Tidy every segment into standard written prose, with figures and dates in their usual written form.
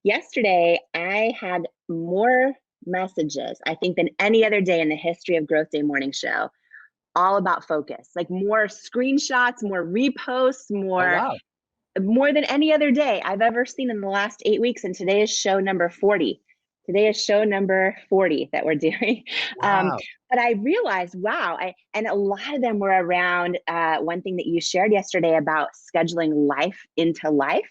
Yesterday, I had more messages, I think, than any other day in the history of Growth Day Morning Show, all about focus. Like more screenshots, more reposts, Oh, more wow. more than any other day I've ever seen in the last 8 weeks. And today is show number 40. Today is show number 40 that we're doing. Um, Wow. but I realized, wow, and a lot of them were around one thing that you shared yesterday about scheduling life into life,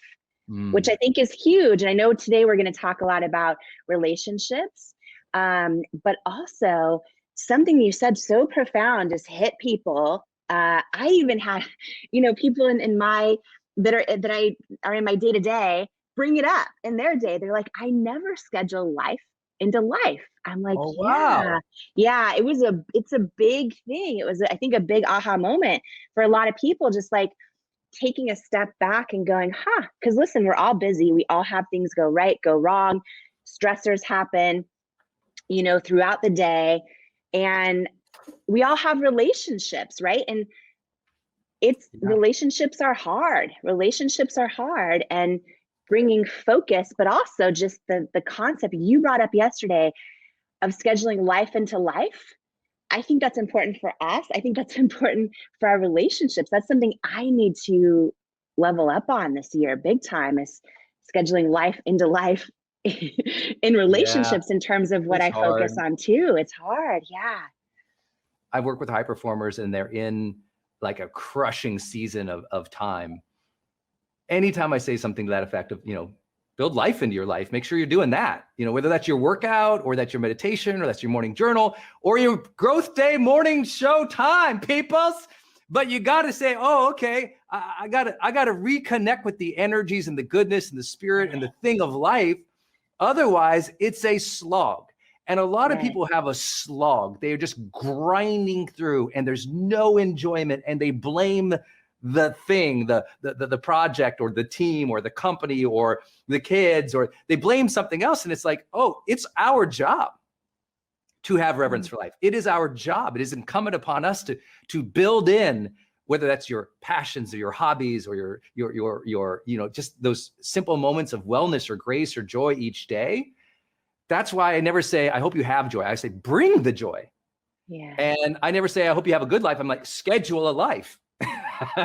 which Mm, I think is huge. And I know today we're going to talk a lot about relationships, but also something you said so profound just hit people. I even had, people in my that I are in my day to day bring it up in their day. They're like, I never schedule life into life. I'm like, oh, yeah, wow. yeah. It's a big thing. It was, I think, a big aha moment for a lot of people. Just like taking a step back and going, because listen, we're all busy. We all have things go right, go wrong. Stressors happen, throughout the day. And we all have relationships, right? And it's Yeah. relationships are hard. Relationships are hard. And bringing focus, but also just the concept you brought up yesterday of scheduling life into life. I think that's important for us. I think that's important for our relationships. That's something I need to level up on this year, big time, is scheduling life into life in Yeah. relationships in terms of what It's I focus hard. on too. It's hard. Yeah. I work with high performers and they're in like a crushing season of time. Anytime I say something to that effect of, build life into your life, make sure you're doing that, whether that's your workout or that's your meditation or that's your morning journal or your growth day morning show time, peoples. But you got to say, oh, okay, I gotta reconnect with the energies and the goodness and the spirit and the thing of life. Otherwise, it's a slog. And a lot of Right. people have a slog. They're just grinding through and there's no enjoyment and they blame the thing, the project or the team or the company or the kids, or they blame something else. And it's like, oh, it's our job to have reverence for life. It is our job. It is incumbent upon us to build in, whether that's your passions or your hobbies or your just those simple moments of wellness or grace or joy each day. That's why I never say, I hope you have joy. I say, bring the joy. Yeah. And I never say, I hope you have a good life. I'm like, schedule a life,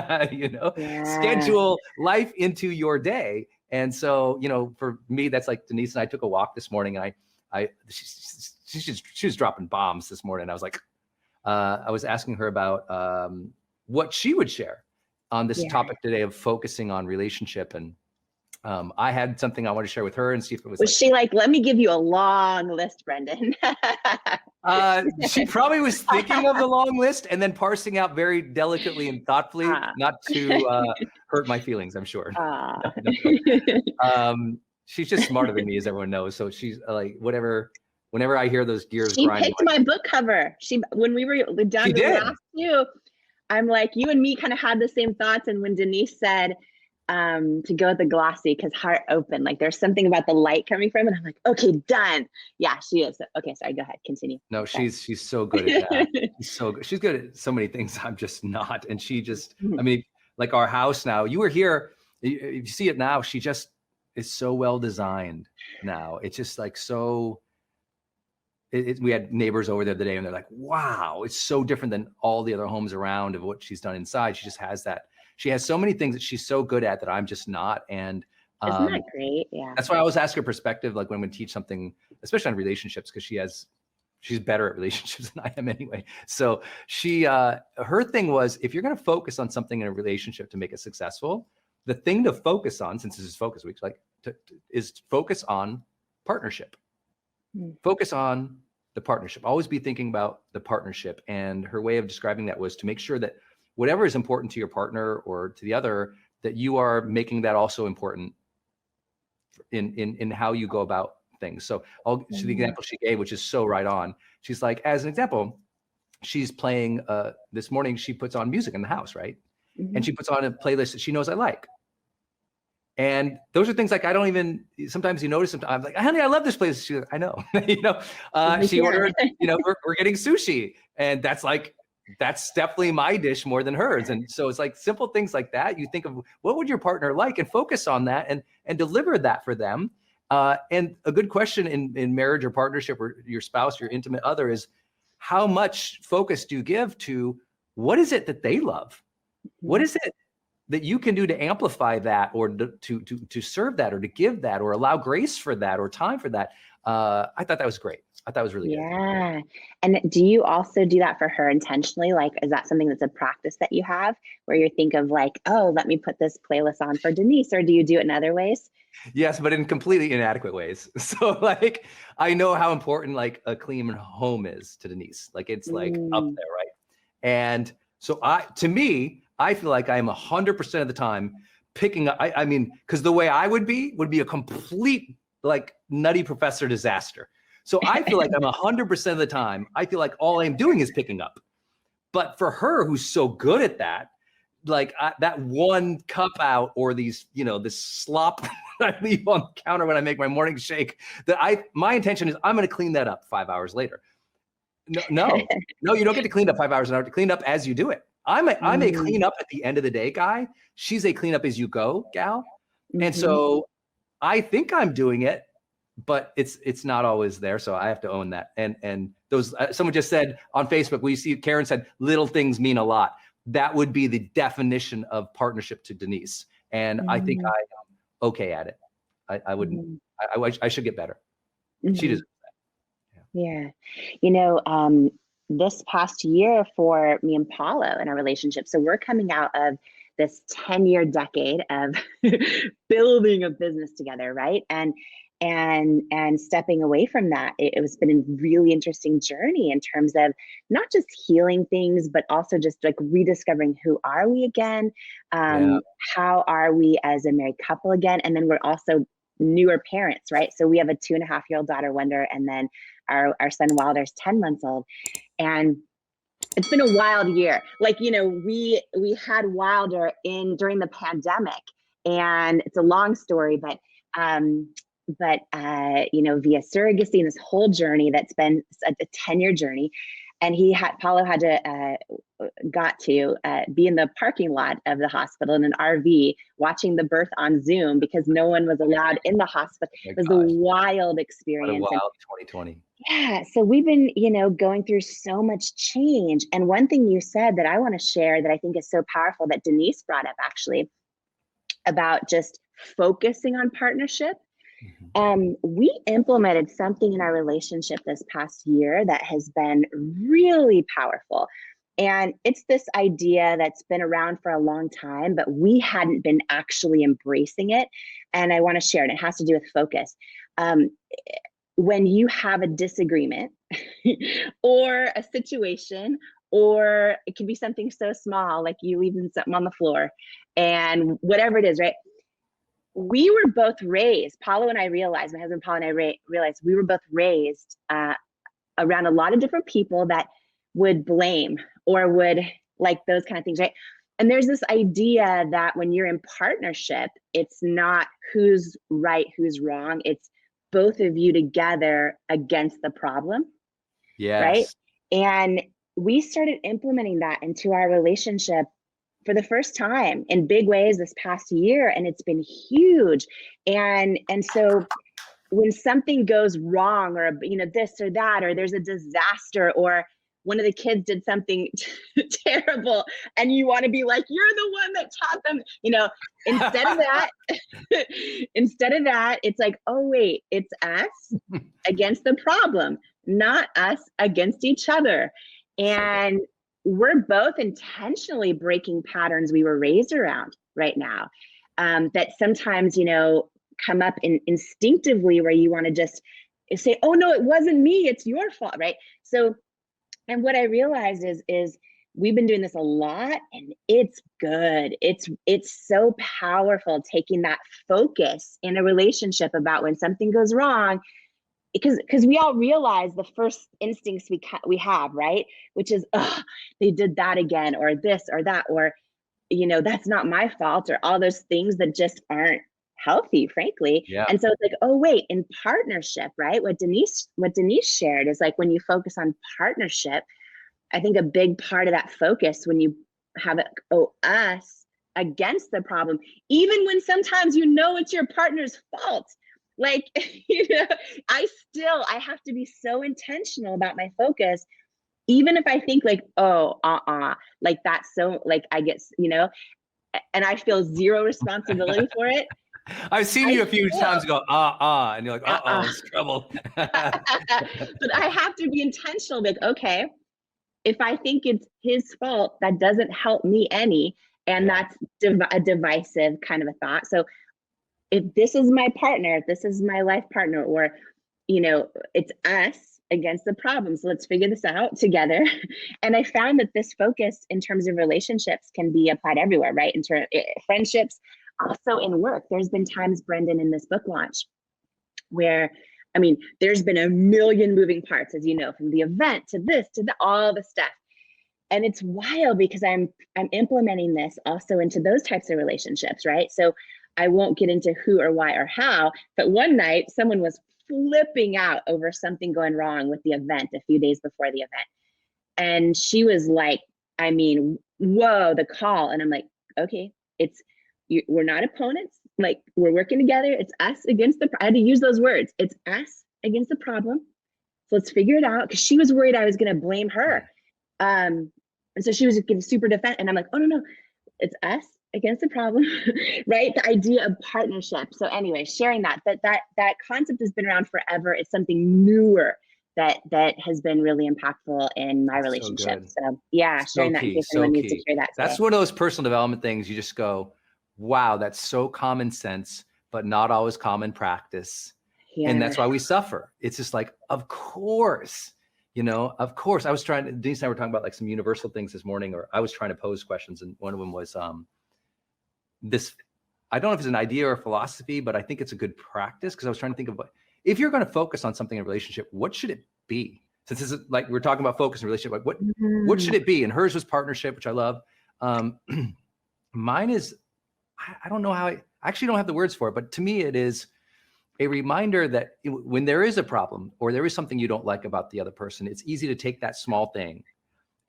Yeah. schedule life into your day. And so, for me, that's like Denise and I took a walk this morning. And she was dropping bombs this morning. I was like, I was asking her about what she would share on this Yeah. topic today of focusing on relationship. And I had something I wanted to share with her and see if it was Was like, she like, let me give you a long list, Brendan? she probably was thinking of the long list and then parsing out very delicately and thoughtfully, Ah. not to hurt my feelings, I'm sure. Ah. No, she's just smarter than me, as everyone knows. So she's like, whenever I hear those gears She grinding, picked like, my book cover. When we were down she to the did. last few, I'm like, you and me kind of had the same thoughts. And when Denise said to go with the glossy, because heart open, like there's something about the light coming from it. I'm like, okay, done. Yeah, she is. Okay, sorry, go ahead, continue. No, Sorry. she's so good at that. She's so good. She's good at so many things. I'm just not. And she just, I mean, like our house now, you were here, you see it now. She just is so well designed now. It's just like so. We had neighbors over there today and they're like, wow, it's so different than all the other homes around of what she's done inside. She just has that. She has so many things that she's so good at that I'm just not. And Isn't that great? Yeah. that's why I always ask her perspective, like when we teach something, especially on relationships, because she's better at relationships than I am anyway. So her thing was, if you're going to focus on something in a relationship to make it successful, the thing to focus on, since this is focus week, is focus on partnership. Focus on the partnership. Always be thinking about the partnership. And her way of describing that was to make sure that whatever is important to your partner or to the other, that you are making that also important in how you go about things. So the example she gave, which is so right on. She's like, as an example, she's playing this morning, she puts on music in the house, right? And she puts on a playlist that she knows I like. And those are things like, I don't even, sometimes you notice, I'm like, honey, I love this place. She's like, I know, she ordered, we're getting sushi. And that's definitely my dish more than hers. And so it's like simple things like that. You think of what would your partner like and focus on that and deliver that for them. And a good question in marriage or partnership or your spouse, your intimate other, is how much focus do you give to what is it that they love? What is it that you can do to amplify that, or to serve that, or to give that, or allow grace for that, or time for that? I thought that was great. I thought it was really good. Yeah. And do you also do that for her intentionally? Like, is that something that's a practice that you have where you think of like, oh, let me put this playlist on for Denise, or do you do it in other ways? Yes, but in completely inadequate ways. So like, I know how important like a clean home is to Denise. Like it's like up Mm, there, right? And so to me, I feel like I am 100% of the time picking up. I mean, because the way I would be a complete like nutty professor disaster. So I feel like I'm 100% of the time, I feel like all I'm doing is picking up. But for her, who's so good at that, like that one cup out, or these, this slop I leave on the counter when I make my morning shake, my intention is I'm going to clean that up 5 hours later. No, you don't get to clean up 5 hours an hour. To clean up as you do it. I'm a mm, clean up at the end of the day guy. She's a clean up as you go gal. And mhm. so I think I'm doing it, but it's not always there. So I have to own that. And those, someone just said on Facebook, we see Karen said, little things mean a lot. That would be the definition of partnership to Denise. And I think Mm, I am okay at it. I wouldn't, mhm, I should get better. She mhm. does. Yeah. This past year for me and Paulo in our relationship, so we're coming out of this 10-year decade of building a business together, right? And stepping away from that, it was been a really interesting journey in terms of not just healing things, but also just like rediscovering who are we again, Yeah. how are we as a married couple again, and then we're also newer parents, right? So we have a 2.5-year-old daughter, Wonder, and then our son Wilder's 10 months old. And it's been a wild year. Like, we had Wilder in during the pandemic, and it's a long story, but via surrogacy and this whole journey that's been a 10-year journey. And Paulo had to got to be in the parking lot of the hospital in an RV watching the birth on Zoom because no one was allowed in the hospital. Oh my It was a gosh. wild What a experience. And wild 2020. yeah, so we've been, going through so much change. And one thing you said that I want to share that I think is so powerful that Denise brought up actually about just focusing on partnership. Mhm. We implemented something in our relationship this past year that has been really powerful. And it's this idea that's been around for a long time, but we hadn't been actually embracing it. And I want to share it. It has to do with focus. Um, when you have a disagreement or a situation, or it can be something so small, like you leaving something on the floor and whatever it is, right? We were both raised, Paulo and I realized, my husband Paulo and I realized we were both raised around a lot of different people that would blame or would like those kind of things, right? And there's this idea that when you're in partnership, it's not who's right, who's wrong. It's both of you together against the problem, right? Yes. And we started implementing that into our relationship for the first time in big ways this past year, and it's been huge. And so when something goes wrong, or this or that, or there's a disaster, or one of the kids did something terrible, and you want to be like, you're the one that taught them, instead of that, it's like, oh wait, it's us against the problem, not us against each other. So good. And we're both intentionally breaking patterns we were raised around right now, that sometimes come up instinctively, where you want to just say, oh no, it wasn't me, it's your fault, right? So, and what I realized is we've been doing this a lot, and it's good. It's so powerful, taking that focus in a relationship about when something goes wrong, because we all realize the first instincts we have, right? Which is, oh, they did that again, or this or that, or that's not my fault, or all those things that just aren't healthy, frankly. Yeah. And so it's like, oh wait, in partnership, right? What Denise shared is like, when you focus on partnership, I think a big part of that focus, when you have it, us against the problem, even when sometimes it's your partner's fault, Like, I have to be so intentional about my focus, even if I think like, oh, like that's so, like I get, and I feel zero responsibility for it. I've seen I you a few still, times go, and you're like, uh-uh. it's trouble. But I have to be intentional, like, okay, if I think it's his fault, that doesn't help me any. And Yeah, that's a divisive kind of a thought. So if this is my partner, if this is my life partner, or, it's us against the problem. So let's figure this out together. And I found that this focus in terms of relationships can be applied everywhere, right? In terms friendships, also in work. There's been times, Brendan, in this book launch where, I mean, there's been a million moving parts, as you know, from the event to this to all the stuff. And it's wild because I'm implementing this also into those types of relationships, right? So I won't get into who or why or how, but one night someone was flipping out over something going wrong with the event a few days before the event. And she was like, I mean, whoa, the call. And I'm like, okay, we're not opponents. Like, we're working together. It's us against I had to use those words. It's us against the problem. So let's figure it out. Cause she was worried I was going to blame her. And so she was getting super defensive. And I'm like, oh, no, it's us against the problem, right? The idea of partnership. So anyway, sharing that concept has been around forever. It's something newer that has been really impactful in my so relationship. good. So yeah, So sharing that in key, case so anyone needs to key. hear that That's today. one of those personal development things you just go, wow, that's so common sense, but not always common practice. And Yeah. that's why we suffer. It's just like, of course, of course. Denise and I were talking about like some universal things this morning, or I was trying to pose questions. And one of them was this, I don't know if it's an idea or a philosophy, but I think it's a good practice, because I was trying to think of, if you're going to focus on something in a relationship, what should it be? Since this is like, we're talking about focus in a relationship, like what should it be? And hers was partnership, which I love. Mine is, I don't know how, I actually don't have the words for it, but to me, it is a reminder that when there is a problem or there is something you don't like about the other person, it's easy to take that small thing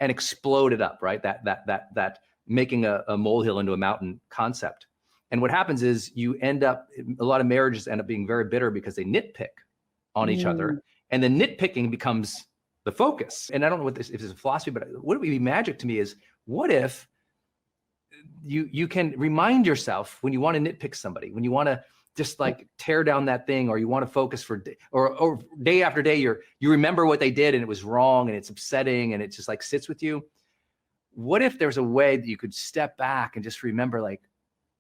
and explode it up, right? That making a molehill into a mountain concept. And what happens is a lot of marriages end up being very bitter because they nitpick on each other, and the nitpicking becomes the focus. And I don't know if this is a philosophy, but what would be magic to me is, what if you can remind yourself when you want to nitpick somebody, when you want to just like tear down that thing, or you want to focus or day after day, you remember what they did and it was wrong and it's upsetting and it just like sits with you. What if there's a way that you could step back and just remember like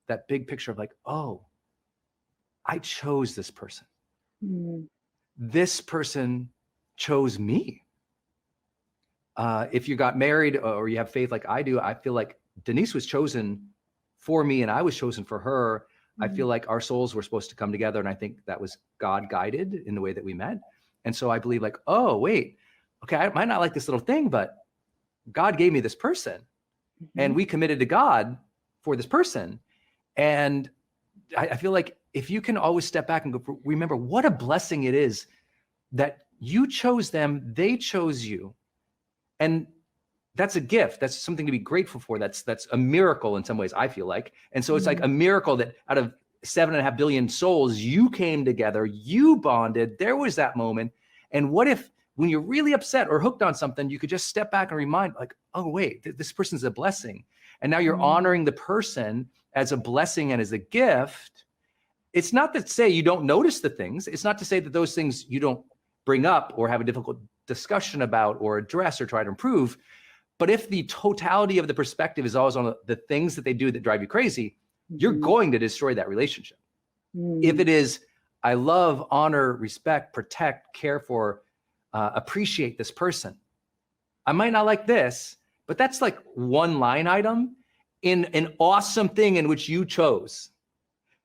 that big picture of like, oh, I chose this person. This person chose me. If you got married or you have faith like I do, I feel like Denise was chosen for me and I was chosen for her. I feel like our souls were supposed to come together. And I think that was God guided in the way that we met. And so I believe like, oh, wait, okay, I might not like this little thing, but God gave me this person and we committed to God for this person. And I feel like if you can always step back and go, remember what a blessing it is that you chose them, they chose you. And that's a gift. That's something to be grateful for. That's a miracle in some ways, I feel like. And so it's like a miracle that out of 7.5 billion souls, you came together, you bonded, there was that moment. And what if when you're really upset or hooked on something, you could just step back and remind like, oh, wait, this person's a blessing. And now you're honoring the person as a blessing and as a gift. It's not to say you don't notice the things. It's not to say that those things you don't bring up or have a difficult discussion about or address or try to improve. But if the totality of the perspective is always on the things that they do that drive you crazy, you're going to destroy that relationship. If it is, I love, honor, respect, protect, care for, appreciate this person. I might not like this, but that's like one line item in an awesome thing in which you chose.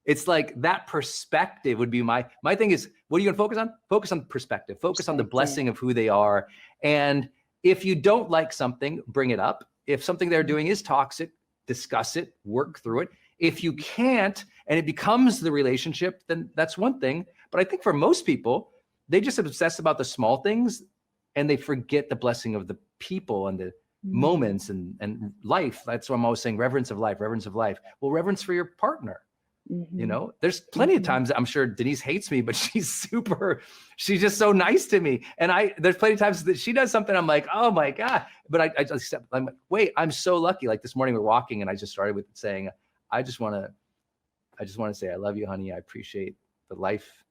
It's like that perspective would be my thing is, what are you going to focus on? Focus on perspective, focus on the blessing of who they are. And if you don't like something, bring it up. If something they're doing is toxic, discuss it, work through it. If you can't, and it becomes the relationship, then that's one thing. But I think for most people, they just obsess about the small things and they forget the blessing of the people and the moments and life. That's why I'm always saying reverence of life, reverence of life. Well, reverence for your partner. You Mhm. know, there's plenty of Mhm. times I'm sure Denise hates me, but she's just so nice to me. And there's plenty of times that she does something, I'm like, oh my God. But I'm like, wait, I'm so lucky. Like this morning we're walking and I just started with saying, I just want to say, I love you, honey. I appreciate the life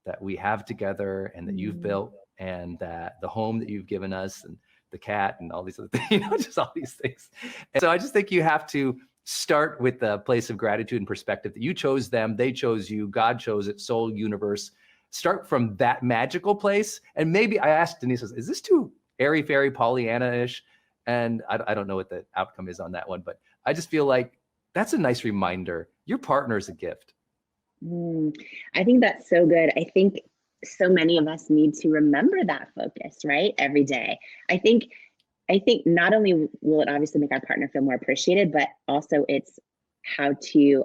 that we have together and that you've Mm. built, and that the home that you've given us, and the cat and all these other things, you know, just all these things. And so I just think you have to start with the place of gratitude and perspective that you chose them, they chose you, God chose it, soul, universe. Start from that magical place. And maybe I asked Denise, is this too airy fairy Pollyanna-ish? And I don't know what the outcome is on that one, but I just feel like that's a nice reminder. Your partner is a gift. Mm. I think that's so good. I think so many of us need to remember that focus, right? Every day. I think not only will it obviously make our partner feel more appreciated, but also it's how to,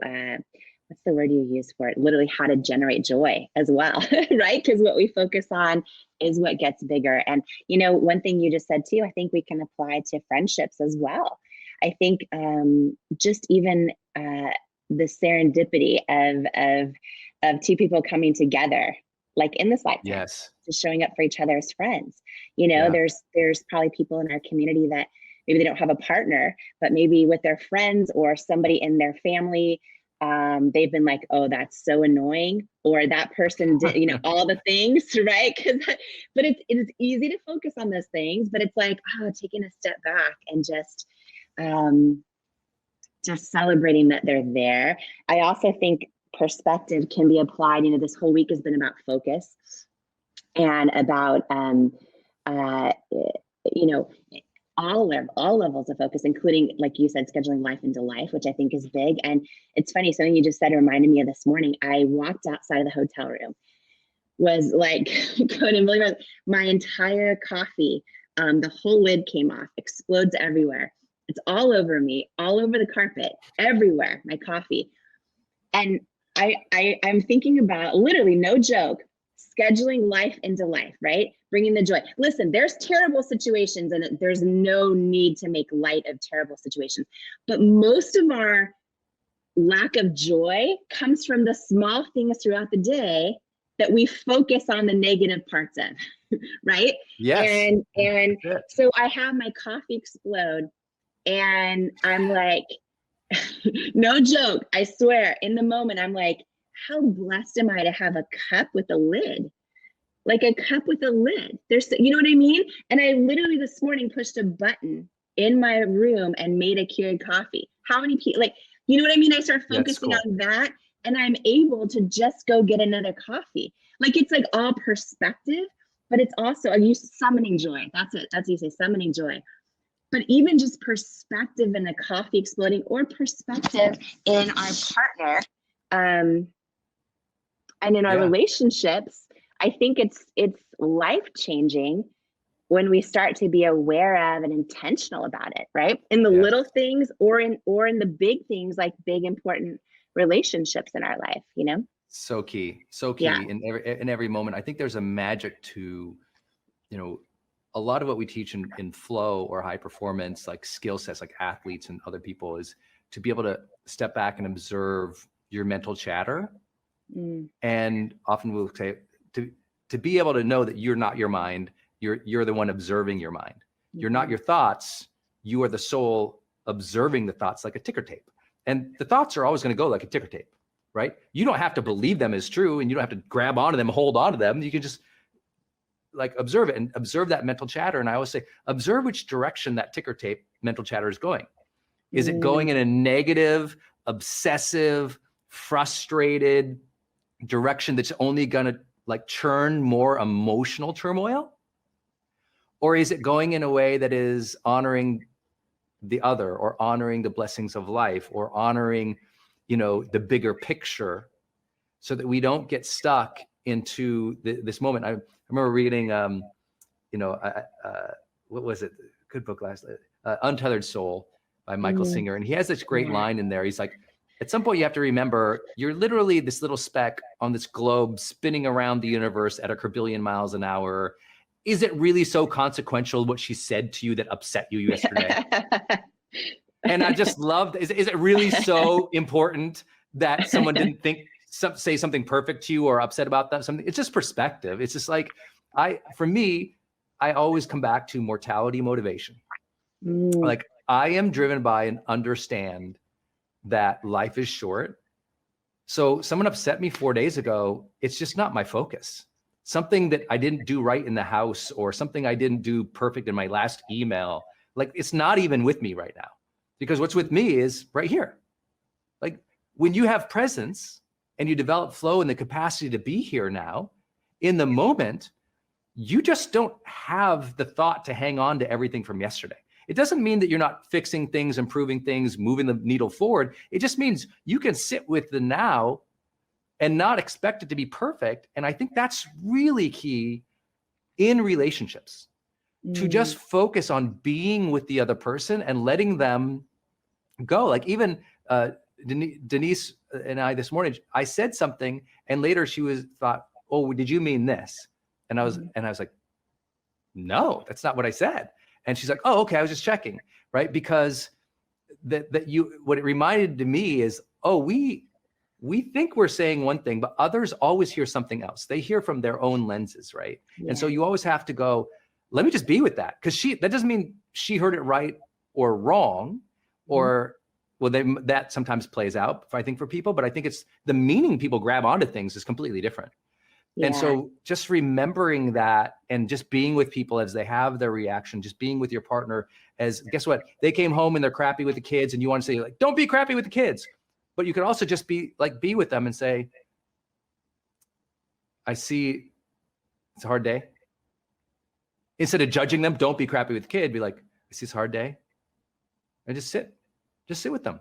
what's the word you use for it? Literally how to generate joy as well, right? Because what we focus on is what gets bigger. And, you know, one thing you just said too, I think we can apply to friendships as well. I think just even the serendipity of two people coming together, like in this lifetime, Yes. just showing up for each other as friends. You know, Yeah. there's probably people in our community that maybe they don't have a partner, but maybe with their friends or somebody in their family, they've been like, oh, that's so annoying, or that person did, you know, all the things, right? But it is easy to focus on those things, but it's like, oh, taking a step back and um, just celebrating that they're there. I also think perspective can be applied. You know, this whole week has been about focus and about you know, all levels of focus, including, like you said, scheduling life into life, which I think is big. And it's funny, something you just said reminded me of this morning. I walked outside of the hotel room, was like, couldn't believe it. My entire coffee, the whole lid came off, explodes everywhere. It's all over me, all over the carpet, everywhere, my coffee. And I'm thinking about, literally, no joke, scheduling life into life, right? Bringing the joy. Listen, there's terrible situations and there's no need to make light of terrible situations. But most of our lack of joy comes from the small things throughout the day that we focus on the negative parts of, right? Yes. And That's it. so I have my coffee explode and I'm like, no joke, I swear, in the moment, I'm like, how blessed am I to have a cup with a lid? Like a cup with a lid. There's, you know what I mean? And I literally this morning pushed a button in my room and made a Keurig coffee. How many people, like, you know what I mean? I start That's focusing cool. on that and I'm able to just go get another coffee. Like it's like all perspective, but it's also, I use summoning joy. That's it. That's what you say, summoning joy. But even just perspective in a coffee exploding or perspective in our partner and in our Yeah. relationships, I think it's life-changing when we start to be aware of and intentional about it, right? In the Yeah. little things or in the big things, like big important relationships in our life, you know? So key. So Yeah. key in every moment. I think there's a magic to, you know, a lot of what we teach in flow or high performance, like skill sets, like athletes and other people, is to be able to step back and observe your mental chatter. Mm. And often we'll say to be able to know that you're not your mind, you're the one observing your mind. You're not your thoughts, you are the soul observing the thoughts like a ticker tape. And the thoughts are always going to go like a ticker tape, right? You don't have to believe them as true and you don't have to grab onto them, hold on to them. You can just like observe it and observe that mental chatter. And I always say, observe which direction that ticker tape mental chatter is going. Is it going in a negative, obsessive, frustrated direction that's only going to like churn more emotional turmoil? Or is it going in a way that is honoring the other or honoring the blessings of life or honoring, you know, the bigger picture so that we don't get stuck into this moment? I remember reading, you know, what was it? Good book last, Untethered Soul by Michael Singer. And he has this great line in there. He's like, at some point you have to remember, you're literally this little speck on this globe spinning around the universe at a quadrillion miles an hour. Is it really so consequential what she said to you that upset you yesterday? And I just loved, is it really so important that someone didn't say something perfect to you or upset about that, something. It's just perspective. It's just like, for me, I always come back to mortality motivation. Like, I am driven by and understand that life is short. So someone upset me 4 days ago, it's just not my focus. Something that I didn't do right in the house, or something I didn't do perfect in my last email, like, it's not even with me right now, because what's with me is right here. Like, when you have presence and you develop flow and the capacity to be here now in the moment, you just don't have the thought to hang on to everything from yesterday. It doesn't mean that you're not fixing things, improving things, moving the needle forward. It just means you can sit with the now and not expect it to be perfect. And I think that's really key in relationships, to just focus on being with the other person and letting them go. Like, even Denise and I this morning, I said something and later she thought, oh, did you mean this? And I was like, no, that's not what I said. And she's like, oh, okay, I was just checking, right? Because what it reminded to me is, oh, we think we're saying one thing, but others always hear something else. They hear from their own lenses, right? Yeah. And so you always have to go, let me just be with that. Because that doesn't mean she heard it right or wrong, or that sometimes plays out, I think, for people, but I think it's the meaning people grab onto things is completely different. Yeah. And so just remembering that, and just being with people as they have their reaction, just being with your partner as, guess what? They came home and they're crappy with the kids, and you want to say, like, don't be crappy with the kids. But you could also just be with them and say, I see it's a hard day. Instead of judging them, don't be crappy with the kid. Be like, I see it's a hard day. And just sit with them.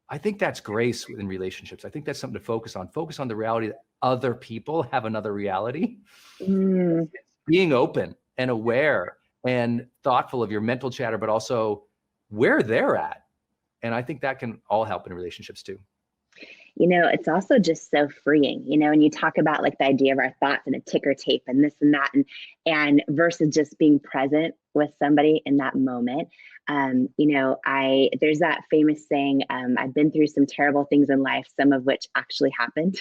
I think that's grace in relationships. I think that's something to focus on. Focus on the reality that other people have another reality. Being open and aware and thoughtful of your mental chatter, but also where they're at. And I think that can all help in relationships too. You know, it's also just so freeing, you know, and you talk about like the idea of our thoughts and a ticker tape and this and that, and versus just being present with somebody in that moment. You know, there's that famous saying, I've been through some terrible things in life, some of which actually happened,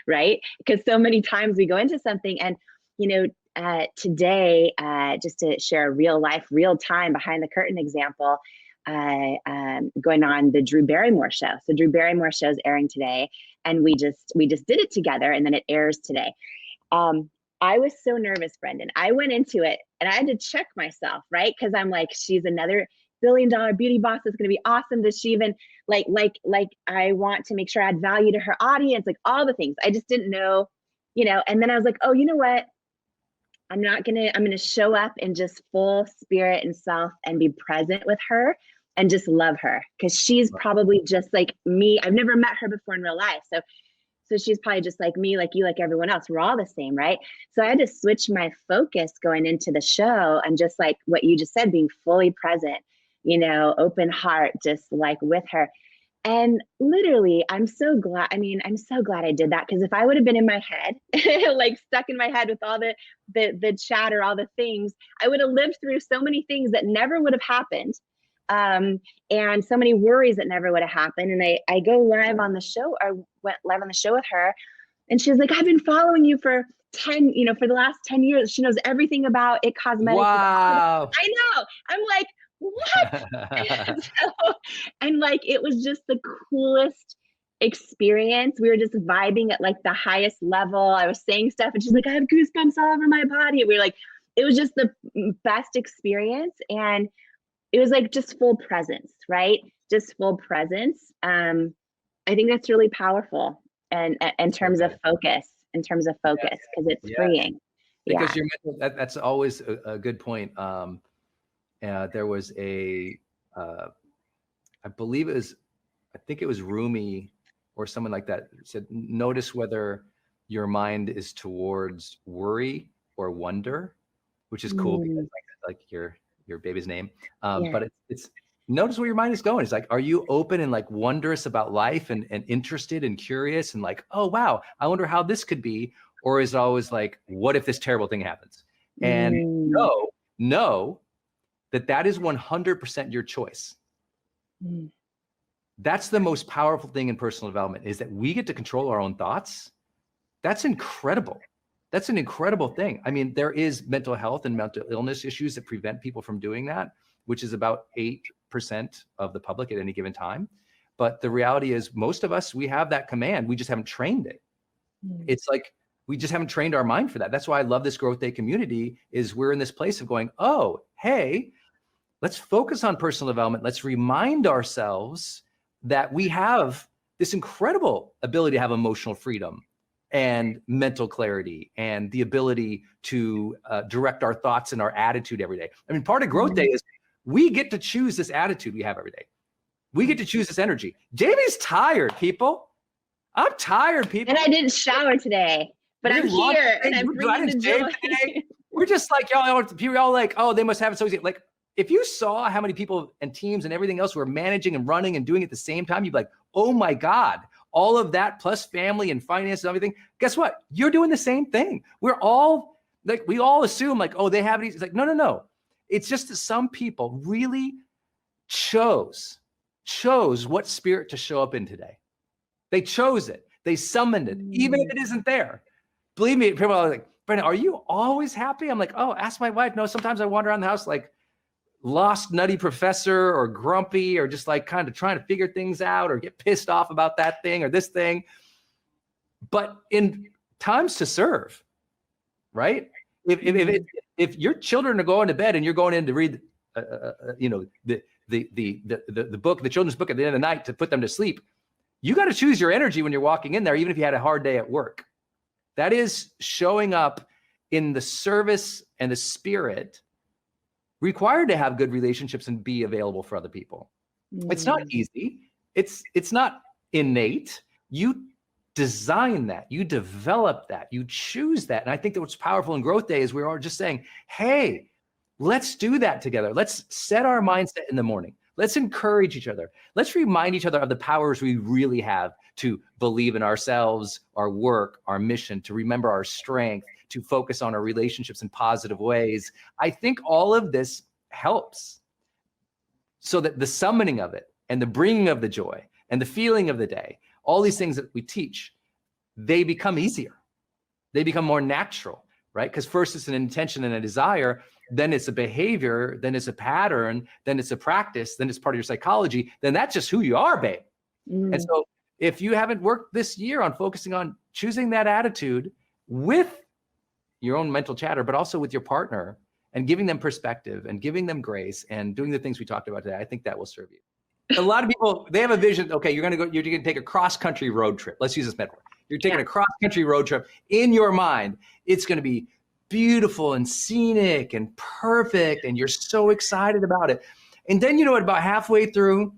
right? Because so many times we go into something and, you know, today, just to share a real life, real time behind the curtain example, going on the Drew Barrymore show. So Drew Barrymore show is airing today, and we just did it together, and then it airs today. I was so nervous, Brendan. I went into it and I had to check myself, right? Because I'm like, she's another billion-dollar beauty boss. That's going to be awesome. Does she even like I want to make sure I add value to her audience, like all the things. I just didn't know, you know. And then I was like, oh, you know what? I'm going to show up in just full spirit and self and be present with her and just love her, because she's probably just like me. I've never met her before in real life. So she's probably just like me, like you, like everyone else. We're all the same, right? So I had to switch my focus going into the show, and just like what you just said, being fully present, you know, open heart, just like with her. And literally, I'm so glad I did that, because if I would have been in my head, like stuck in my head with all the chatter, all the things, I would have lived through so many things that never would have happened. And so many worries that never would have happened. And I go live on the show, or went live on the show with her. And she was like, I've been following you for the last 10 years. She knows everything about IT Cosmetics. Wow. I know. I'm like, what? and like, it was just the coolest experience. We were just vibing at like the highest level. I was saying stuff and she's like, I have goosebumps all over my body. We were like, it was just the best experience. And it was like just full presence, right? Just full presence. I think that's really powerful. And in terms of focus, because it's freeing. Because you're that's always a good point. There was I think it was Rumi or someone like that said, notice whether your mind is towards worry or wonder, which is cool because like your baby's name. But it's notice where your mind is going. It's like, are you open and like wondrous about life and interested and curious and like, oh, wow, I wonder how this could be? Or is it always like, what if this terrible thing happens? And know that is 100% your choice. That's the most powerful thing in personal development, is that we get to control our own thoughts. That's incredible. That's an incredible thing. I mean, there is mental health and mental illness issues that prevent people from doing that, which is about 8% of the public at any given time. But the reality is, most of us, we have that command. We just haven't trained it. It's like, we just haven't trained our mind for that. That's why I love this Growth Day community, is we're in this place of going, oh, hey, let's focus on personal development. Let's remind ourselves that we have this incredible ability to have emotional freedom and mental clarity and the ability to direct our thoughts and our attitude every day. I mean, part of Growth Day is we get to choose this attitude we have every day. We get to choose this energy. Jamie's tired, people. I'm tired, people. And I didn't shower today, but I'm here and I'm bringing the joy. We're just like, y'all, people are all like, oh, they must have it so easy. Like, if you saw how many people and teams and everything else were managing and running and doing it at the same time, you'd be like, oh my God, all of that plus family and finance and everything. Guess what? You're doing the same thing. We're all like, we all assume like, oh, they have it easy. It's like, no, no, no. It's just that some people really chose what spirit to show up in today. They chose it. They summoned it, even if it isn't there. Believe me, people are like, Brandon, are you always happy? I'm like, oh, ask my wife. No, sometimes I wander around the house like lost nutty professor or grumpy or just like kind of trying to figure things out or get pissed off about that thing or this thing. But in times to serve, right? If your children are going to bed and you're going in to read, the book, the children's book at the end of the night to put them to sleep, you got to choose your energy when you're walking in there, even if you had a hard day at work. That is showing up in the service and the spirit required to have good relationships and be available for other people. It's not easy. It's not innate. You design that, you develop that, you choose that. And I think that what's powerful in Growth Day is we're all just saying, hey, let's do that together. Let's set our mindset in the morning. Let's encourage each other. Let's remind each other of the powers we really have to believe in ourselves, our work, our mission, to remember our strength, to focus on our relationships in positive ways. I think all of this helps so that the summoning of it and the bringing of the joy and the feeling of the day, all these things that we teach, they become easier. They become more natural, right? Because first it's an intention and a desire, then it's a behavior, then it's a pattern, then it's a practice, then it's part of your psychology, then that's just who you are, babe. And so if you haven't worked this year on focusing on choosing that attitude with your own mental chatter, but also with your partner and giving them perspective and giving them grace and doing the things we talked about today, I think that will serve you. A lot of people, they have a vision. Okay, you're going to take a cross-country road trip. Let's use this metaphor. You're taking a cross-country road trip. In your mind, it's going to be beautiful and scenic and perfect, and you're so excited about it. And then, you know what, about halfway through,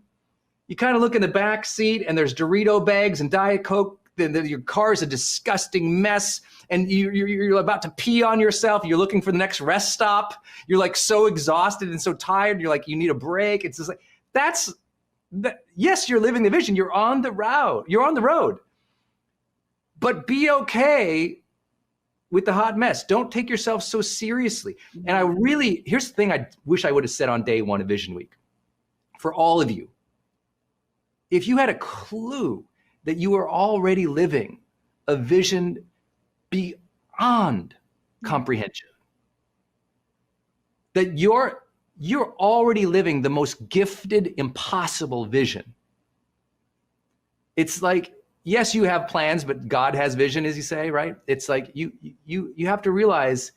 you kind of look in the back seat and there's Dorito bags and Diet Coke. Your car is a disgusting mess, and you're about to pee on yourself. You're looking for the next rest stop. You're like so exhausted and so tired. You're like, you need a break. It's just like, yes, you're living the vision. You're on the route. You're on the road. But be okay with the hot mess. Don't take yourself so seriously. And here's the thing I wish I would have said on day one of Vision Week. For all of you, if you had a clue that you are already living a vision beyond comprehension, that you're already living the most gifted, impossible vision. It's like, yes, you have plans, but God has vision, as you say, right? It's like you have to realize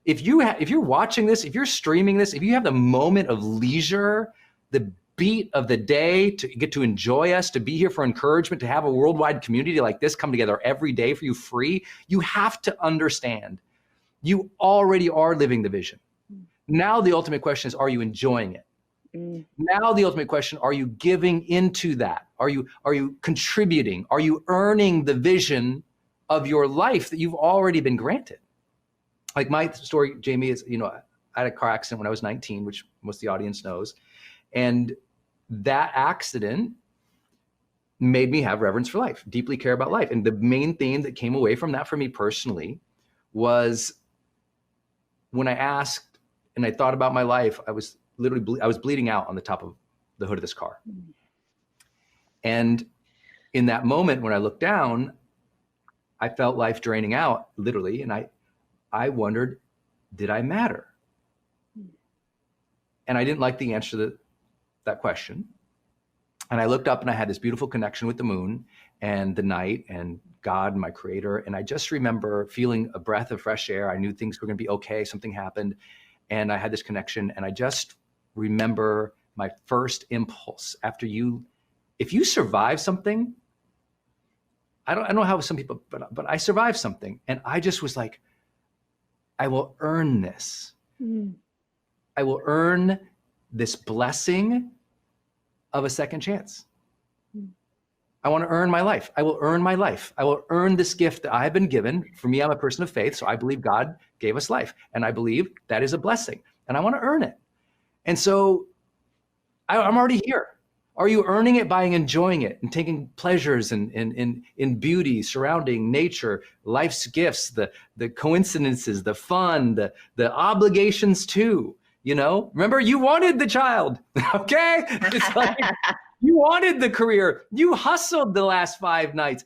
if you're watching this, if you're streaming this, if you have the moment of leisure, the beat of the day to get to enjoy us, to be here for encouragement, to have a worldwide community like this come together every day for you free, you have to understand you already are living the vision. Now the ultimate question is, are you enjoying it? Now the ultimate question, are you giving into that? Are you contributing? Are you earning the vision of your life that you've already been granted? Like my story, Jamie, is, I had a car accident when I was 19, which most of the audience knows. And that accident made me have reverence for life, deeply care about life. And the main theme that came away from that for me personally was when I asked and I thought about my life, I was bleeding out on the top of the hood of this car. And in that moment, when I looked down, I felt life draining out, literally. And I wondered, did I matter? And I didn't like the answer to that question. And I looked up and I had this beautiful connection with the moon and the night and God and my creator. And I just remember feeling a breath of fresh air. I knew things were going to be okay. Something happened. And I had this connection. And I just remember my first impulse after if you survive something, I don't know how some people, but I survived something. And I just was like, I will earn this. I will earn this blessing of a second chance. I want to earn my life. I will earn my life. I will earn this gift that I have been given. For me, I'm a person of faith, so I believe God gave us life. And I believe that is a blessing. And I want to earn it. And so I'm already here. Are you earning it by enjoying it and taking pleasures in beauty, surrounding nature, life's gifts, the coincidences, the fun, the obligations too? You know, remember, you wanted the child, okay? It's like, you wanted the career. You hustled the last 5 nights.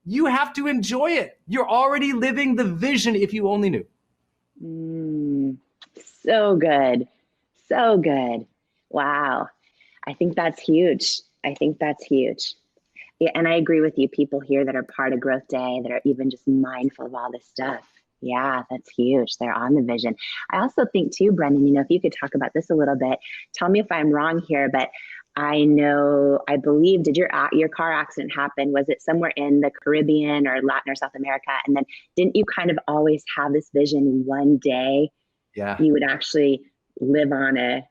You have to enjoy it. You're already living the vision if you only knew. So good. So good. Wow. I think that's huge. Yeah, and I agree with you. People here that are part of Growth Day, that are even just mindful of all this stuff. Yeah, that's huge. They're on the vision. I also think too, Brendan, if you could talk about this a little bit, tell me if I'm wrong here, but I believe, did your car accident happen? Was it somewhere in the Caribbean or Latin or South America? And then didn't you kind of always have this vision one day you would actually live on a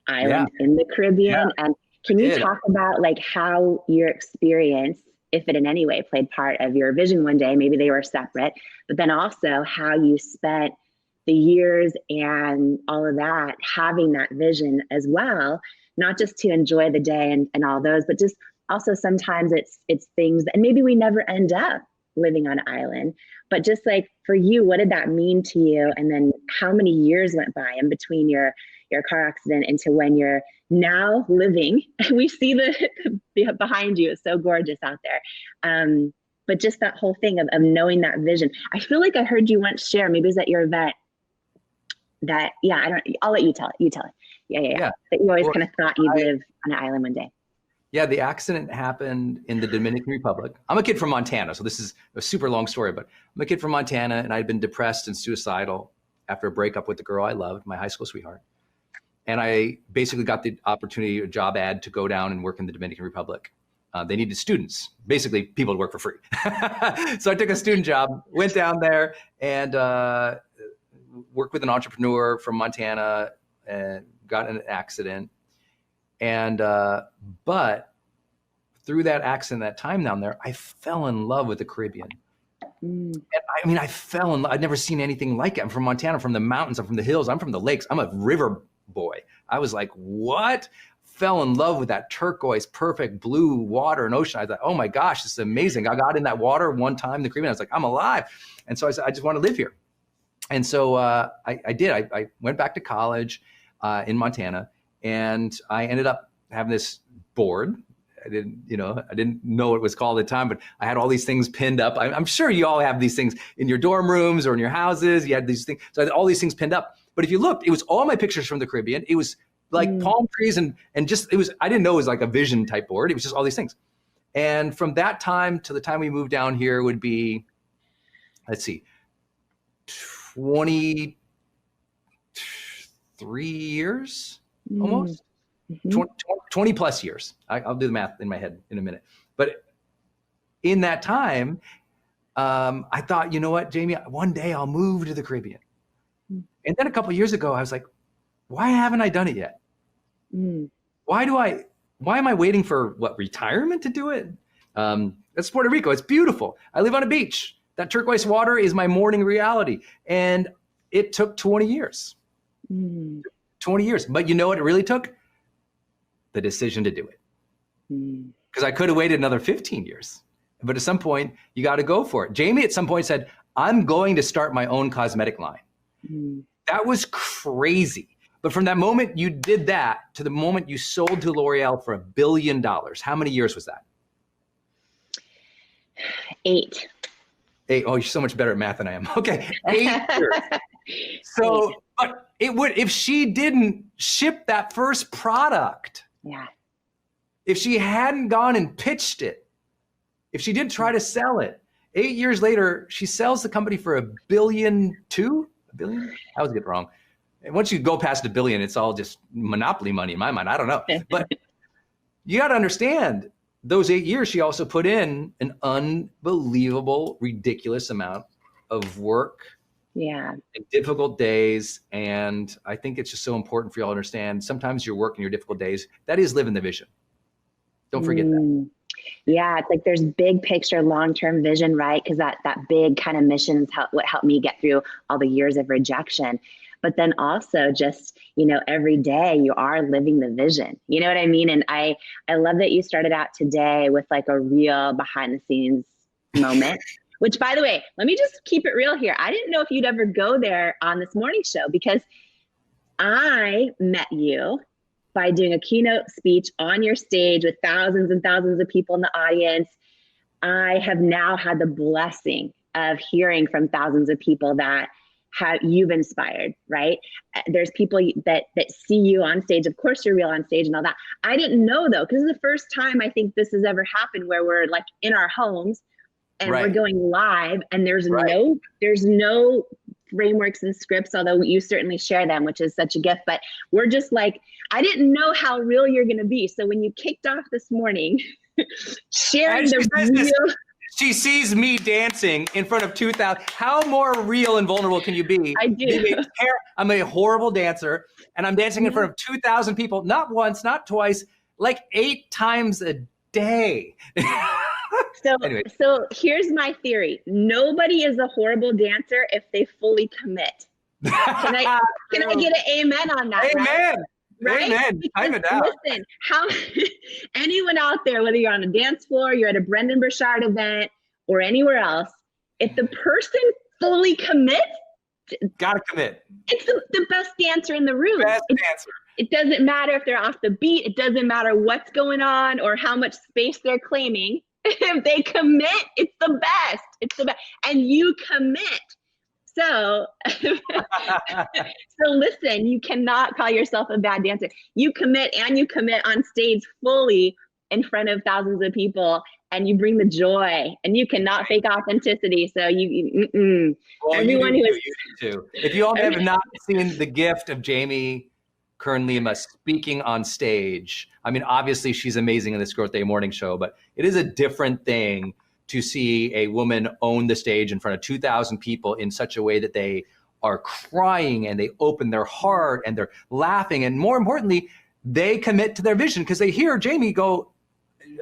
island in the Caribbean? And can you talk about like how your experience, if it in any way played part of your vision one day, maybe they were separate, but then also how you spent the years and all of that, having that vision as well, not just to enjoy the day and all those, but just also sometimes it's things that, and maybe we never end up living on an island, but just like for you, what did that mean to you? And then how many years went by in between your car accident into when you're now living? We see the behind you, it's so gorgeous out there. But just that whole thing of knowing that vision. I feel like I heard you once share, maybe it was at your event, that, I'll let you tell it. You tell it. Yeah. That you always kind of thought you'd live on an island one day. Yeah, the accident happened in the Dominican Republic. I'm a kid from Montana, so this is a super long story, but I'm a kid from Montana, and I'd been depressed and suicidal after a breakup with the girl I loved, my high school sweetheart. And I basically got the opportunity, a job ad, to go down and work in the Dominican Republic. They needed students, basically people to work for free. So I took a student job, went down there, and worked with an entrepreneur from Montana, and got in an accident. And but through that accident, that time down there, I fell in love with the Caribbean. And I mean, I fell in love. I'd never seen anything like it. I'm from Montana, from the mountains, I'm from the hills, I'm from the lakes. I'm a river boy. I was like, what? Fell in love with that turquoise, perfect blue water and ocean. I thought, oh my gosh, this is amazing. I got in that water one time in the Caribbean. I was like, I'm alive. And so I said, I just want to live here. And so I did. I went back to college in Montana, and I ended up having this board. I didn't know what it was called at the time, but I had all these things pinned up. I'm sure you all have these things in your dorm rooms or in your houses. You had these things. So I had all these things pinned up. But if you looked, it was all my pictures from the Caribbean. It was like palm trees and just, I didn't know it was like a vision type board. It was just all these things. And from that time to the time we moved down here would be, let's see, 23 years almost. 20 plus years. I'll do the math in my head in a minute. But in that time, I thought, you know what, Jamie, one day I'll move to the Caribbean. And then a couple of years ago, I was like, why haven't I done it yet? Why am I waiting for retirement to do it? That's Puerto Rico. It's beautiful. I live on a beach. That turquoise water is my morning reality. And it took 20 years. 20 years. But you know what it really took? The decision to do it. Because I could have waited another 15 years. But at some point, you got to go for it. Jamie at some point said, I'm going to start my own cosmetic line. That was crazy. But from that moment you did that to the moment you sold to L'Oreal for $1 billion, how many years was that? 8. 8. Oh, you're so much better at math than I am. Okay, 8 years. So, but it would, if she didn't ship that first product, Yeah. if she hadn't gone and pitched it, if she didn't try to sell it, 8 years later, she sells the company for $1.2 billion. $1 billion? I was getting wrong. And once you go past $1 billion, it's all just monopoly money in my mind. I don't know. But you got to understand, those 8 years, she also put in an unbelievable, ridiculous amount of work. Yeah. And difficult days. And I think it's just so important for y'all to understand, sometimes your work and your difficult days, that is living the vision. Don't forget that. Yeah, it's like there's big picture, long-term vision, right? Because that big kind of mission is what helped me get through all the years of rejection. But then also just, every day you are living the vision. You know what I mean? And I love that you started out today with like a real behind the scenes moment. Which, by the way, let me just keep it real here. I didn't know if you'd ever go there on this morning show, because I met you by doing a keynote speech on your stage with thousands and thousands of people in the audience. I have now had the blessing of hearing from thousands of people that you've inspired, right? There's people that see you on stage. Of course, you're real on stage and all that. I didn't know, though, because it's the first time I think this has ever happened where we're like in our homes and we're going live, and there's no frameworks and scripts, although you certainly share them, which is such a gift. But we're just like, I didn't know how real you're going to be. So when you kicked off this morning, sharing the real. She sees me dancing in front of 2,000. How more real and vulnerable can you be? I do. I'm a horrible dancer, and I'm dancing in front of 2,000 people, not once, not twice, like 8 times a day. Anyway. So here's my theory. Nobody is a horrible dancer if they fully commit. Can I get an amen on that? Amen. Right? Amen. I'm a doubt. Listen, anyone out there, whether you're on a dance floor, you're at a Brendan Burchard event, or anywhere else, if the person fully commits, gotta commit. It's the best dancer in the room. Dancer. It doesn't matter if they're off the beat. It doesn't matter what's going on or how much space they're claiming. If they commit, it's the best. It's the best. And you commit. So listen, you cannot call yourself a bad dancer. You commit, and you commit on stage fully in front of thousands of people, and you bring the joy, and you cannot fake authenticity. So everyone who is if you all have not seen the gift of Jamie Kern Lima speaking on stage, I mean, obviously she's amazing in this Growth Day morning show, but it is a different thing to see a woman own the stage in front of 2,000 people in such a way that they are crying and they open their heart and they're laughing. And more importantly, they commit to their vision, because they hear Jamie go,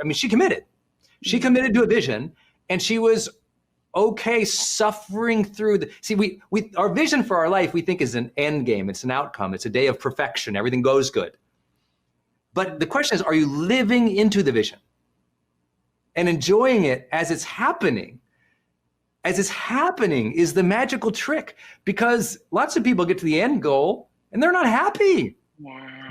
I mean, she committed. She committed to a vision, and she was okay suffering through we our vision for our life, we think, is an end game. It's an outcome. It's a day of perfection. Everything goes good. But the question is, are you living into the vision and enjoying it as it's happening? As it's happening is the magical trick, because lots of people get to the end goal and they're not happy. Yeah.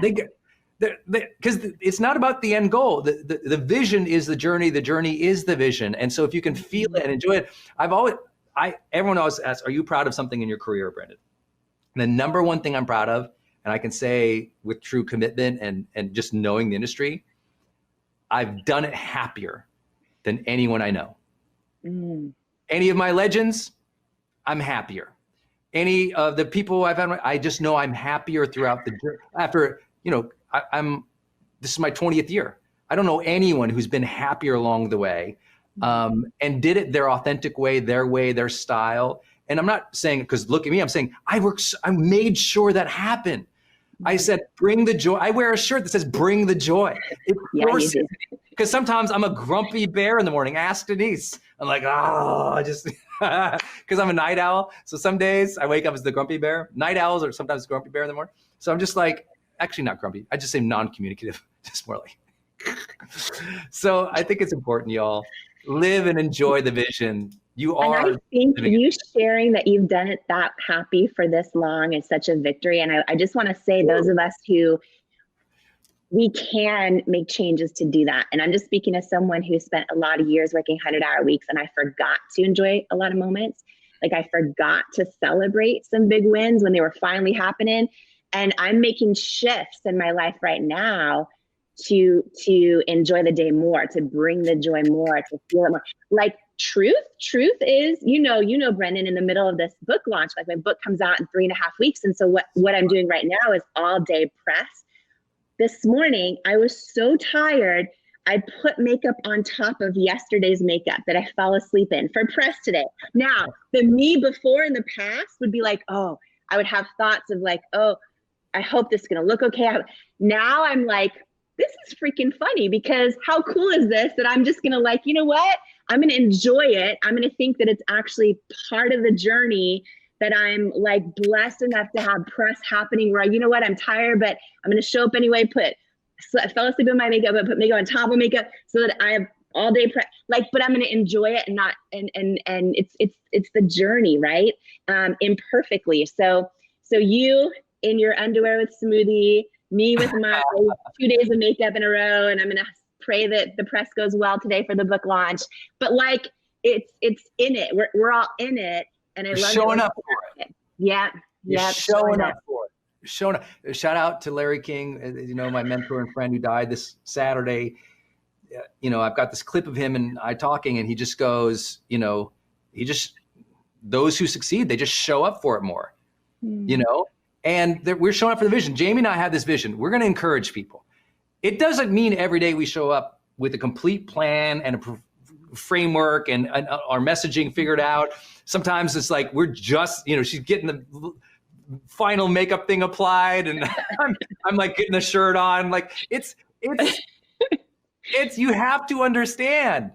Because it's not about the end goal. The vision is the journey. The journey is the vision. And so if you can feel it and enjoy it, everyone always asks, are you proud of something in your career, Brendan? And the number one thing I'm proud of, and I can say with true commitment and just knowing the industry, I've done it happier than anyone I know. Any of my legends, I'm happier. Any of the people I've had, I just know I'm happier throughout the journey. After, this is my 20th year. I don't know anyone who's been happier along the way, and did it their authentic way, their style. And I'm not saying, because look at me, I'm saying I made sure that happened. I said, bring the joy. I wear a shirt that says, bring the joy. It forces me. Because sometimes I'm a grumpy bear in the morning. Ask Denise. I'm like, just because I'm a night owl. So some days I wake up as the grumpy bear. Night owls are sometimes grumpy bear in the morning. So I'm just like, actually not grumpy. I just say non-communicative, just more like. So I think it's important, y'all. Live and enjoy the vision. You And are I think living you it. sharing that you've done it that happy for this long is such a victory. And I just want to say, those of us who we can make changes to do that. And I'm just speaking as someone who spent a lot of years working 100-hour weeks, and I forgot to enjoy a lot of moments. Like I forgot to celebrate some big wins when they were finally happening. And I'm making shifts in my life right now to enjoy the day more, to bring the joy more, to feel it more. Like truth is, Brendan, in the middle of this book launch, like my book comes out in 3.5 weeks. And so what I'm doing right now is all day press. This morning, I was so tired, I put makeup on top of yesterday's makeup that I fell asleep in for press today. Now, the me before in the past would be like, oh, I would have thoughts of like, oh, I hope this is going to look okay. Now I'm like, this is freaking funny, because how cool is this that I'm just going to like, you know what? I'm going to enjoy it. I'm going to think that it's actually part of the journey, that I'm like blessed enough to have press happening where, you know what, I'm tired, but I'm going to show up anyway, I fell asleep in my makeup, but put makeup on top of makeup so that I have all day prep, like, but I'm going to enjoy it and not, and it's the journey, right? Imperfectly. So you in your underwear with smoothie, me with my 2 days of makeup in a row, and I'm going to pray that the press goes well today for the book launch. But like, it's in it. We're all in it. And I love showing up for it. Yeah. You're showing up for it. Showing up. Shout out to Larry King, my mentor and friend who died this Saturday. I've got this clip of him and I talking, and he just goes, those who succeed, they just show up for it more, and we're showing up for the vision. Jamie and I have this vision. We're going to encourage people. It doesn't mean every day we show up with a complete plan and a framework and our messaging figured out. Sometimes it's like we're just, she's getting the final makeup thing applied, and I'm like getting the shirt on. Like it's you have to understand.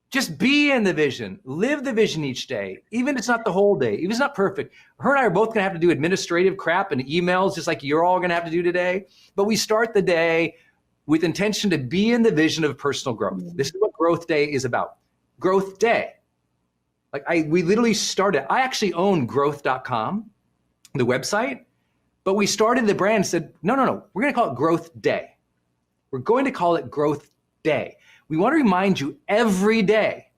Just be in the vision, live the vision each day, even if it's not the whole day, even if it's not perfect. Her and I are both gonna have to do administrative crap and emails, just like you're all gonna have to do today. But we start the day with intention to be in the vision of personal growth. This is what Growth Day is about. Growth Day. We literally started, I actually own growth.com, the website, but we started the brand and said, no, we're gonna call it Growth Day. We're going to call it Growth Day. We want to remind you every day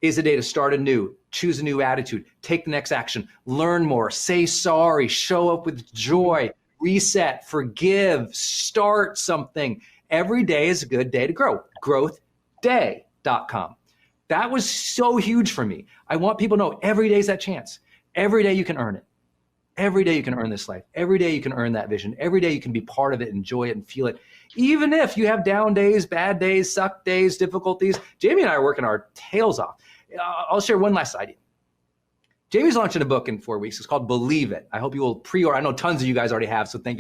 is a day to start anew, choose a new attitude, take the next action, learn more, say sorry, show up with joy, reset, forgive, start something. Every day is a good day to grow. Growthday.com. That was so huge for me. I want people to know every day is that chance. Every day you can earn it. Every day you can earn this life. Every day you can earn that vision. Every day you can be part of it, enjoy it, and feel it. Even if you have down days, bad days, suck days, difficulties. Jamie and I are working our tails off. I'll share one last idea. Jamie's launching a book in 4 weeks. It's called Believe It. I hope you will pre-order. I know tons of you guys already have, so thank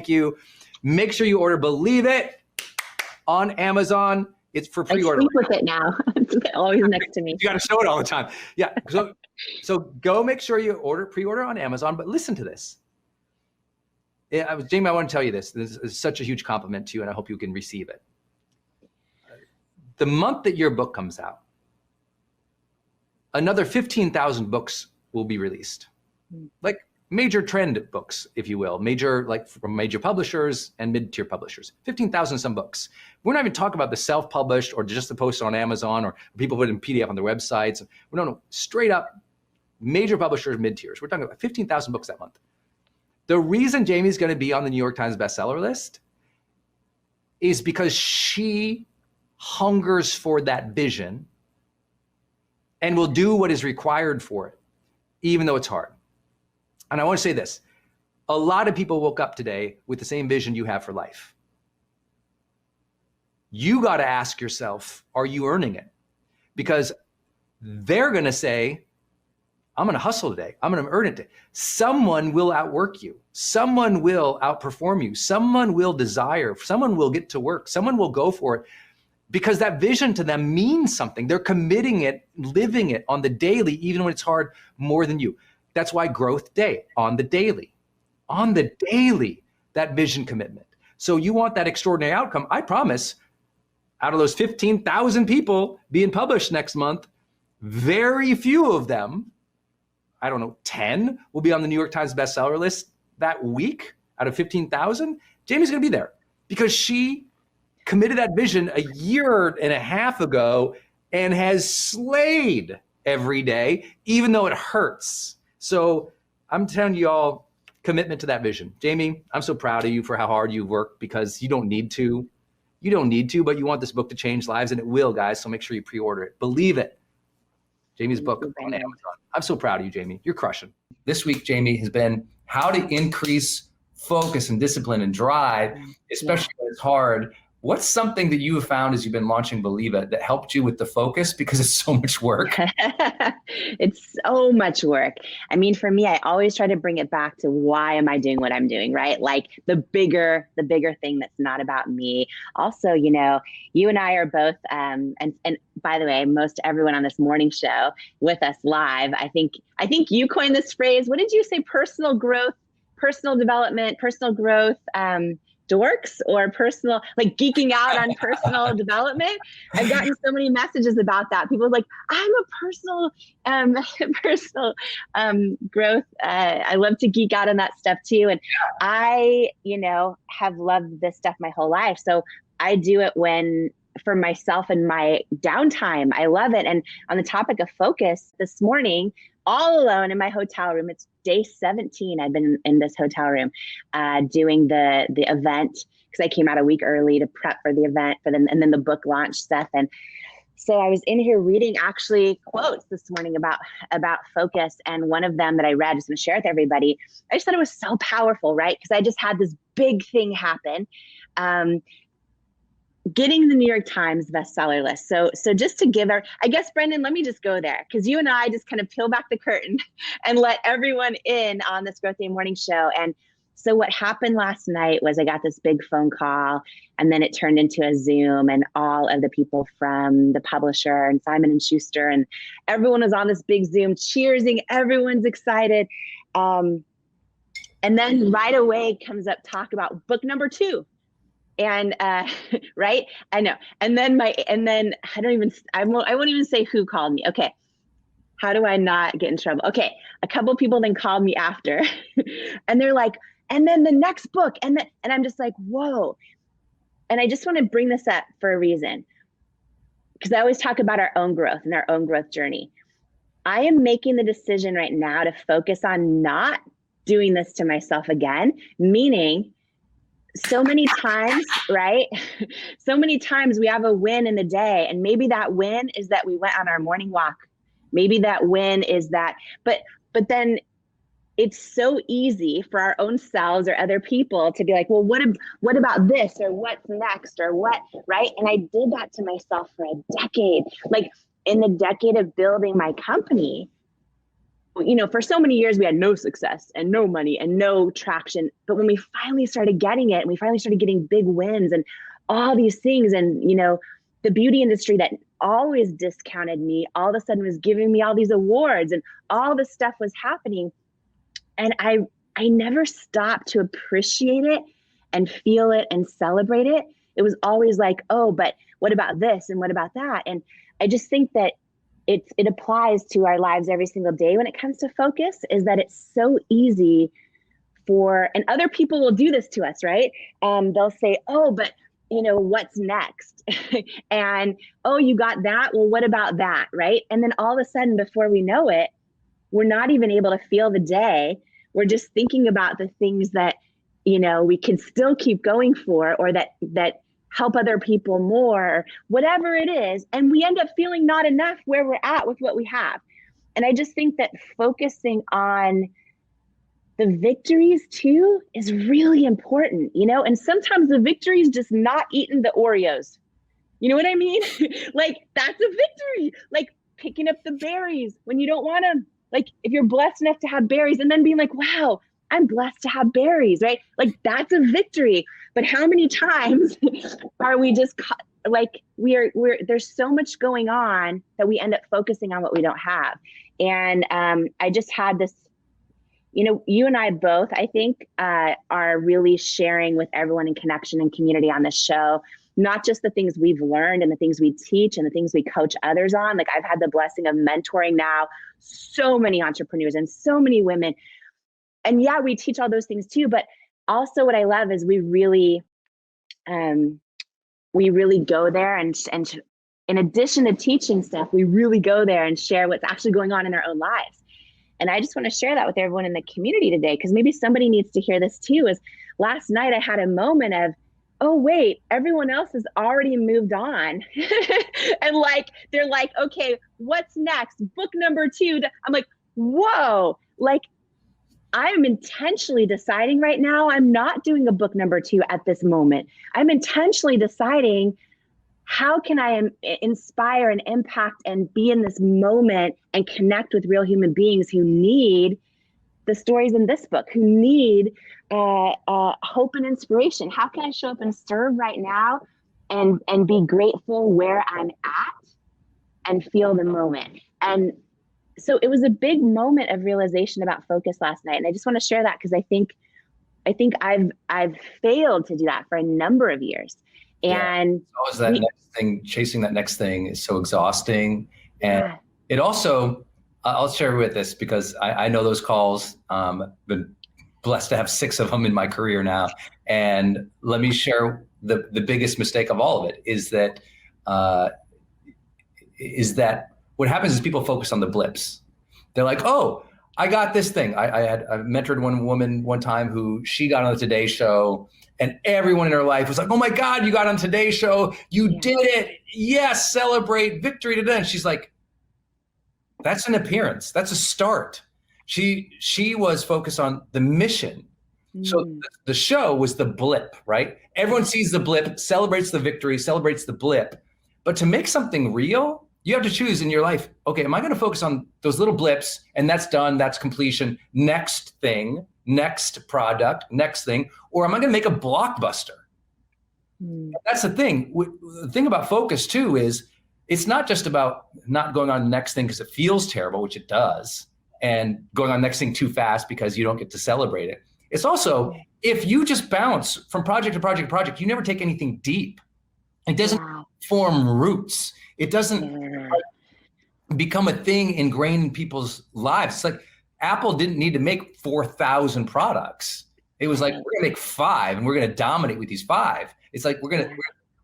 you. Make sure you order Believe It on Amazon. It's for pre-order. I sleep with it now. It's always next to me. You got to show it all the time. Yeah. So go make sure you pre-order on Amazon. But listen to this. Jamie, I want to tell you this. This is such a huge compliment to you, and I hope you can receive it. The month that your book comes out, another 15,000 books will be released. Like major trend books, if you will, from major publishers and mid-tier publishers, 15,000 some books. We're not even talking about the self-published or just the post on Amazon or people put it in PDF on their websites. No, straight up major publishers, mid-tiers. We're talking about 15,000 books that month. The reason Jamie's going to be on the New York Times bestseller list is because she hungers for that vision and will do what is required for it, even though it's hard. And I want to say this, a lot of people woke up today with the same vision you have for life. You got to ask yourself, are you earning it? Because they're going to say, I'm going to hustle today. I'm going to earn it today. Someone will outwork you. Someone will outperform you. Someone will desire. Someone will get to work. Someone will go for it because that vision to them means something. They're committing it, living it on the daily, even when it's hard, more than you. That's why Growth Day, on the daily, that vision commitment. So you want that extraordinary outcome. I promise out of those 15,000 people being published next month, very few of them, I don't know, 10 will be on the New York Times bestseller list that week out of 15,000. Jamie's going to be there because she committed that vision a year and a half ago and has slayed every day, even though it hurts. So I'm telling you all, commitment to that vision. Jamie, I'm so proud of you for how hard you've worked, because you don't need to. You don't need to, but you want this book to change lives, and it will, guys. So make sure you pre-order it. Believe it. Jamie's book on Amazon. I'm so proud of you, Jamie. You're crushing. This week, Jamie, has been how to increase focus and discipline and drive, especially when it's hard. What's something that you have found as you've been launching Believe It that helped you with the focus, because it's so much work? It's so much work. I mean, for me, I always try to bring it back to why am I doing what I'm doing, right? Like the bigger thing that's not about me. Also, you know, you and I are both, and by the way, most everyone on this morning show with us live, I think you coined this phrase. What did you say? Personal growth, personal development, personal growth, dorks, or personal, like geeking out on personal development. I've gotten so many messages about that. People are like, I'm a personal growth. I love to geek out on that stuff too. And I, you know, have loved this stuff my whole life. So I do it for myself and my downtime. I love it. And on the topic of focus, this morning, all alone in my hotel room, it's day 17. I've been in this hotel room doing the event, because I came out a week early to prep for the event, and then the book launch stuff. And so I was in here reading actually quotes this morning about focus. And one of them that I read, just going to share with everybody, I just thought it was so powerful, right? Because I just had this big thing happen. Getting the New York Times bestseller list. So just to give I guess, Brendan, let me just go there, because you and I just kind of peel back the curtain and let everyone in on this Growth Day morning show. And so what happened last night was I got this big phone call, and then it turned into a Zoom, and all of the people from the publisher and Simon & Schuster, and everyone was on this big Zoom cheersing. Everyone's excited. And then right away comes up talk about book number 2. And right, I know. And then I won't even say who called me. Okay, how do I not get in trouble? Okay, a couple of people then called me after, and they're like, and then the next book, and I'm just like, whoa. And I just want to bring this up for a reason, because I always talk about our own growth and our own growth journey. I am making the decision right now to focus on not doing this to myself again, meaning, so many times, right? So many times we have a win in the day, and maybe that win is that we went on our morning walk. Maybe that win is that, but then it's so easy for our own selves or other people to be like, well, what about this, or what's next, or what, right? And I did that to myself for a decade. Like in the decade of building my company, you know, for so many years we had no success and no money and no traction. But when we finally started getting it, and we finally started getting big wins and all these things, and, you know, the beauty industry that always discounted me all of a sudden was giving me all these awards, and all this stuff was happening. And I never stopped to appreciate it and feel it and celebrate it. It was always like, oh, but what about this? And what about that? And I just think that it applies to our lives every single day when it comes to focus, is that it's so easy and other people will do this to us, right? They'll say, oh, but you know, what's next? And, oh, you got that? Well, what about that, right? And then all of a sudden, before we know it, we're not even able to feel the day. We're just thinking about the things that, you know, we can still keep going for, or that help other people more, whatever it is. And we end up feeling not enough where we're at with what we have. And I just think that focusing on the victories too is really important, you know? And sometimes the victory is just not eating the Oreos. You know what I mean? Like, that's a victory. Like picking up the berries when you don't want them. Like if you're blessed enough to have berries, and then being like, wow, I'm blessed to have berries, right? Like that's a victory. But how many times are we just like, there's so much going on that we end up focusing on what we don't have. And I just had this, you know, you and I both, I think, are really sharing with everyone in connection and community on this show not just the things we've learned and the things we teach and the things we coach others on. Like, I've had the blessing of mentoring now so many entrepreneurs and so many women. And yeah, we teach all those things too. But also what I love is we really go there and in addition to teaching stuff, we really go there and share what's actually going on in our own lives. And I just want to share that with everyone in the community today, because maybe somebody needs to hear this too. Is last night I had a moment of, oh wait, everyone else has already moved on. And like, they're like, okay, what's next? Book number 2. I'm like, whoa, like, I'm intentionally deciding right now, I'm not doing a book number 2 at this moment. I'm intentionally deciding, how can I inspire and impact and be in this moment and connect with real human beings who need the stories in this book, who need hope and inspiration? How can I show up and serve right now and be grateful where I'm at and feel the moment? And so it was a big moment of realization about focus last night. And I just want to share that because I think I've failed to do that for a number of years. And always that next thing, chasing that next thing is so exhausting. And it also, I'll share with this because I know those calls. Been blessed to have 6 of them in my career now. And let me share the biggest mistake of all of it is that what happens is people focus on the blips. They're like, oh, I got this thing. I mentored one woman one time who she got on the Today Show, and everyone in her life was like, oh my God, you got on Today Show. You did it. Yes, celebrate victory today. And she's like, that's an appearance. That's a start. She was focused on the mission. So the show was the blip, right? Everyone sees the blip, celebrates the victory, celebrates the blip. But to make something real, you have to choose in your life, okay, am I going to focus on those little blips and that's done, that's completion, next thing, next product, next thing, or am I going to make a blockbuster? That's the thing. The thing about focus too is it's not just about not going on the next thing because it feels terrible, which it does, and going on the next thing too fast because you don't get to celebrate it. It's also, if you just bounce from project to project to project, you never take anything deep. It doesn't form roots. It doesn't become a thing ingrained in people's lives. It's like Apple didn't need to make 4,000 products. It was like, we're gonna make 5 and we're gonna dominate with these 5. It's like, we're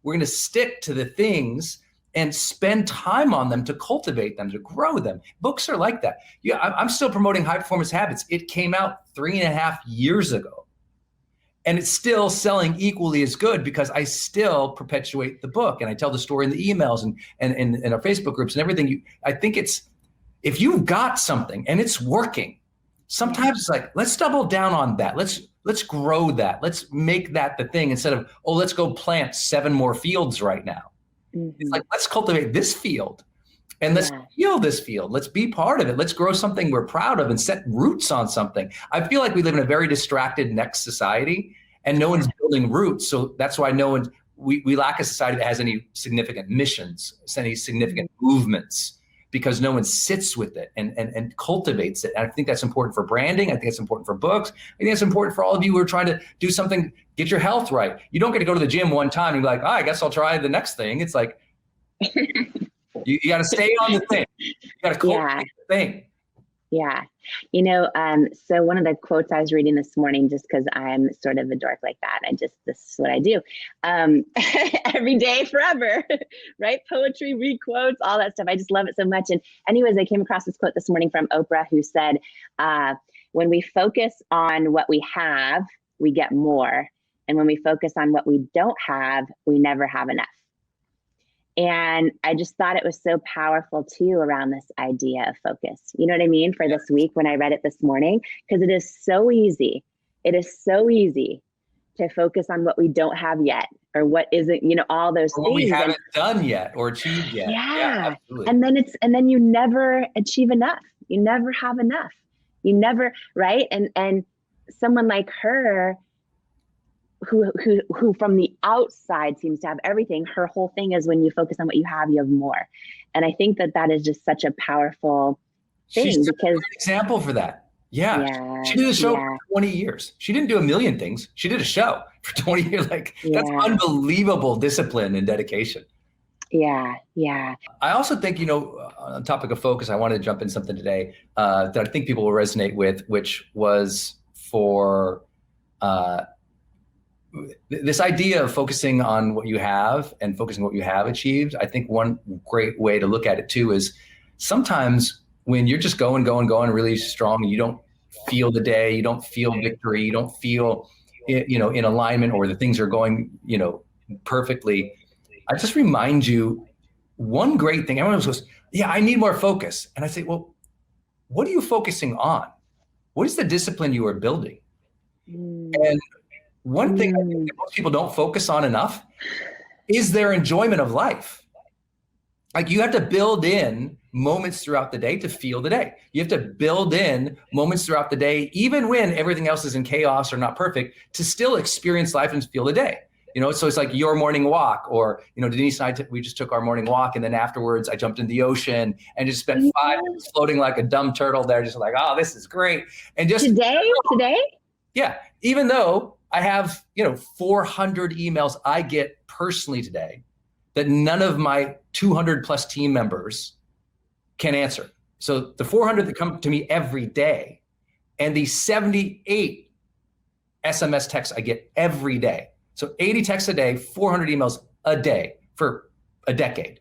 gonna stick to the things and spend time on them to cultivate them, to grow them. Books are like that. Yeah, I'm still promoting High Performance Habits. It came out 3.5 years ago. And it's still selling equally as good because I still perpetuate the book and I tell the story in the emails and in our Facebook groups and everything. I think it's, if you've got something and it's working, sometimes it's like, let's double down on that. Let's grow that. Let's make that the thing instead of, oh, let's go plant 7 more fields right now. It's like, let's cultivate this field and let's heal this field. Let's be part of it. Let's grow something we're proud of and set roots on something. I feel like we live in a very distracted next society and no one's building roots. So that's why we lack a society that has any significant missions, any significant movements, because no one sits with it and cultivates it. And I think that's important for branding. I think it's important for books. I think it's important for all of you who are trying to do something, get your health right. You don't get to go to the gym one time and be like, oh, I guess I'll try the next thing. It's like, you got to stay on the thing. You got to cultivate the thing. Yeah. So one of the quotes I was reading this morning, just because I'm sort of a dork like that, this is what I do every day, forever, right? Poetry, read quotes, all that stuff. I just love it so much. And anyways, I came across this quote this morning from Oprah, who said, when we focus on what we have, we get more. And when we focus on what we don't have, we never have enough. And I just thought it was so powerful too around this idea of focus. You know what I mean? For this week when I read it this morning, because it is so easy. It is so easy to focus on what we don't have yet or what isn't, all those or things. What we haven't done yet or achieved yet. Yeah, absolutely. And then you never achieve enough. You never have enough. You never, right? And someone like her, who from the outside seems to have everything, her whole thing is when you focus on what you have more. And I think that is just such a powerful thing. She's because an example for that. Yeah. Yeah. She did a show Yeah. for 20 years. She didn't do a million things. She did a show for 20 years. Like, that's Yeah. unbelievable discipline and dedication. Yeah. Yeah. I also think, on the topic of focus, I wanted to jump in something today that I think people will resonate with, which was for this idea of focusing on what you have and focusing on what you have achieved. I think one great way to look at it too is sometimes when you're just going really strong, and you don't feel the day, you don't feel victory, you don't feel in alignment, or the things are going perfectly. I just remind you one great thing. Everyone goes, yeah, I need more focus. And I say, well, what are you focusing on? What is the discipline you are building? And one thing I think that most people don't focus on enough is their enjoyment of life. Like, you have to build in moments throughout the day to feel the day. You have to build in moments throughout the day, even when everything else is in chaos or not perfect, to still experience life and feel the day. So it's like your morning walk, or, Denise and I, we just took our morning walk, and then afterwards I jumped in the ocean and just spent 5 minutes floating like a dumb turtle there, just like, oh, this is great. And just today. Yeah. Even though I have, 400 emails I get personally today that none of my 200 plus team members can answer. So the 400 that come to me every day, and the 78 SMS texts I get every day. So 80 texts a day, 400 emails a day for a decade.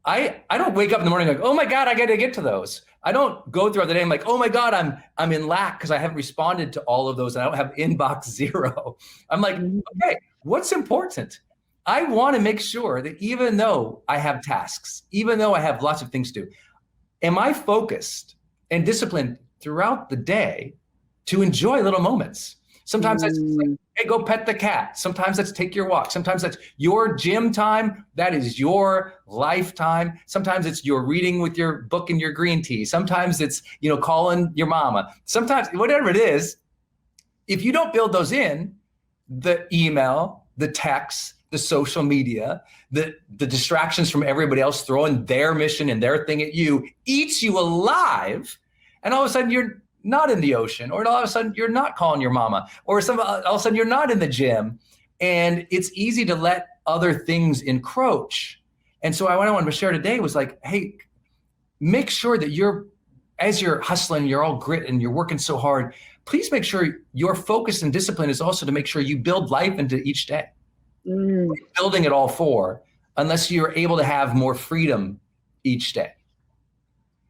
I don't wake up in the morning like, oh my God, I got to get to those. I don't go throughout the day. I'm like, oh my God, I'm in lack because I haven't responded to all of those, and I don't have inbox 0. I'm like, okay, what's important? I want to make sure that even though I have tasks, even though I have lots of things to do, am I focused and disciplined throughout the day to enjoy little moments? Sometimes that's like, hey, go pet the cat. Sometimes that's take your walk. Sometimes that's your gym time. That is your lifetime. Sometimes it's your reading with your book and your green tea. Sometimes it's, calling your mama. Sometimes, whatever it is, if you don't build those in, the email, the text, the social media, the distractions from everybody else throwing their mission and their thing at you eats you alive. And all of a sudden you're not in the ocean, or all of a sudden you're not calling your mama, or all of a sudden you're not in the gym. And it's easy to let other things encroach. And so what I wanted to share today was like, hey, make sure that as you're hustling, you're all grit and you're working so hard, please make sure your focus and discipline is also to make sure you build life into each day. Building it all for, unless you're able to have more freedom each day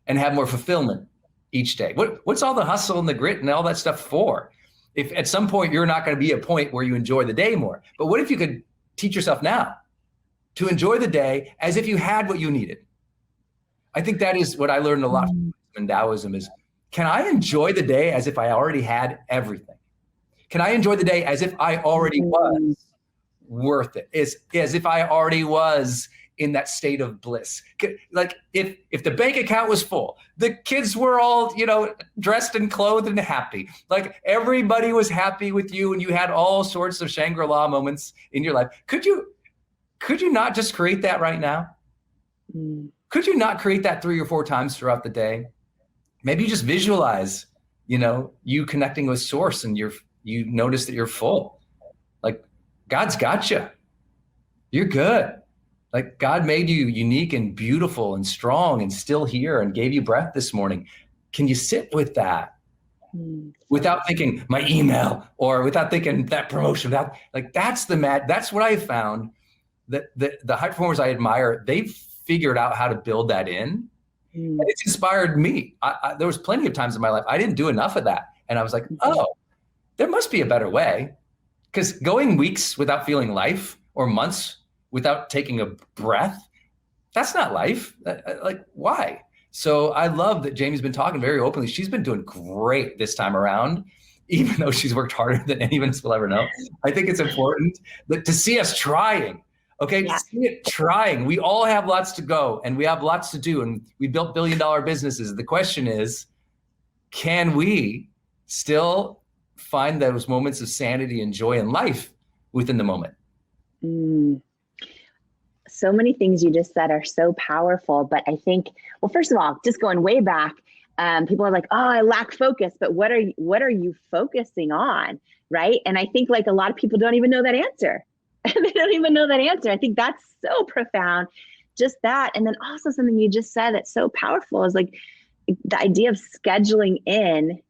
and have more fulfillment each day. What's all the hustle and the grit and all that stuff for? If at some point you're not going to be a point where you enjoy the day more, but what if you could teach yourself now to enjoy the day as if you had what you needed? I think that is what I learned a lot from Taoism is, can I enjoy the day as if I already had everything? Can I enjoy the day as if I already was worth it? As if I already was in that state of bliss. Like if the bank account was full, the kids were all, dressed and clothed and happy. Like everybody was happy with you, and you had all sorts of Shangri-La moments in your life. Could you not just create that right now? Could you not create that 3 or 4 times throughout the day? Maybe you just visualize, you connecting with source, and you notice that you're full. Like, God's got you. You're good. Like, God made you unique and beautiful and strong and still here and gave you breath this morning. Can you sit with that without thinking my email, or without thinking that promotion? That's what I found, that the high performers I admire, they've figured out how to build that in. And it's inspired me. There was plenty of times in my life I didn't do enough of that. And I was like, oh, there must be a better way. Because going weeks without feeling life, or months without taking a breath, that's not life. Like, why? So I love that Jamie's been talking very openly. She's been doing great this time around, even though she's worked harder than any of us will ever know. I think it's important to see us trying. Okay, to see it trying. We all have lots to go, and we have lots to do, and we built billion-dollar businesses. The question is, can we still find those moments of sanity and joy in life within the moment? So many things you just said are so powerful, but I think, well, first of all, just going way back, People are like, oh, I lack focus, but what are you focusing on? Right. And I think like a lot of people don't even know that answer. They don't even know that answer. I think that's so profound. Just that. And then also something you just said that's so powerful is like the idea of scheduling in,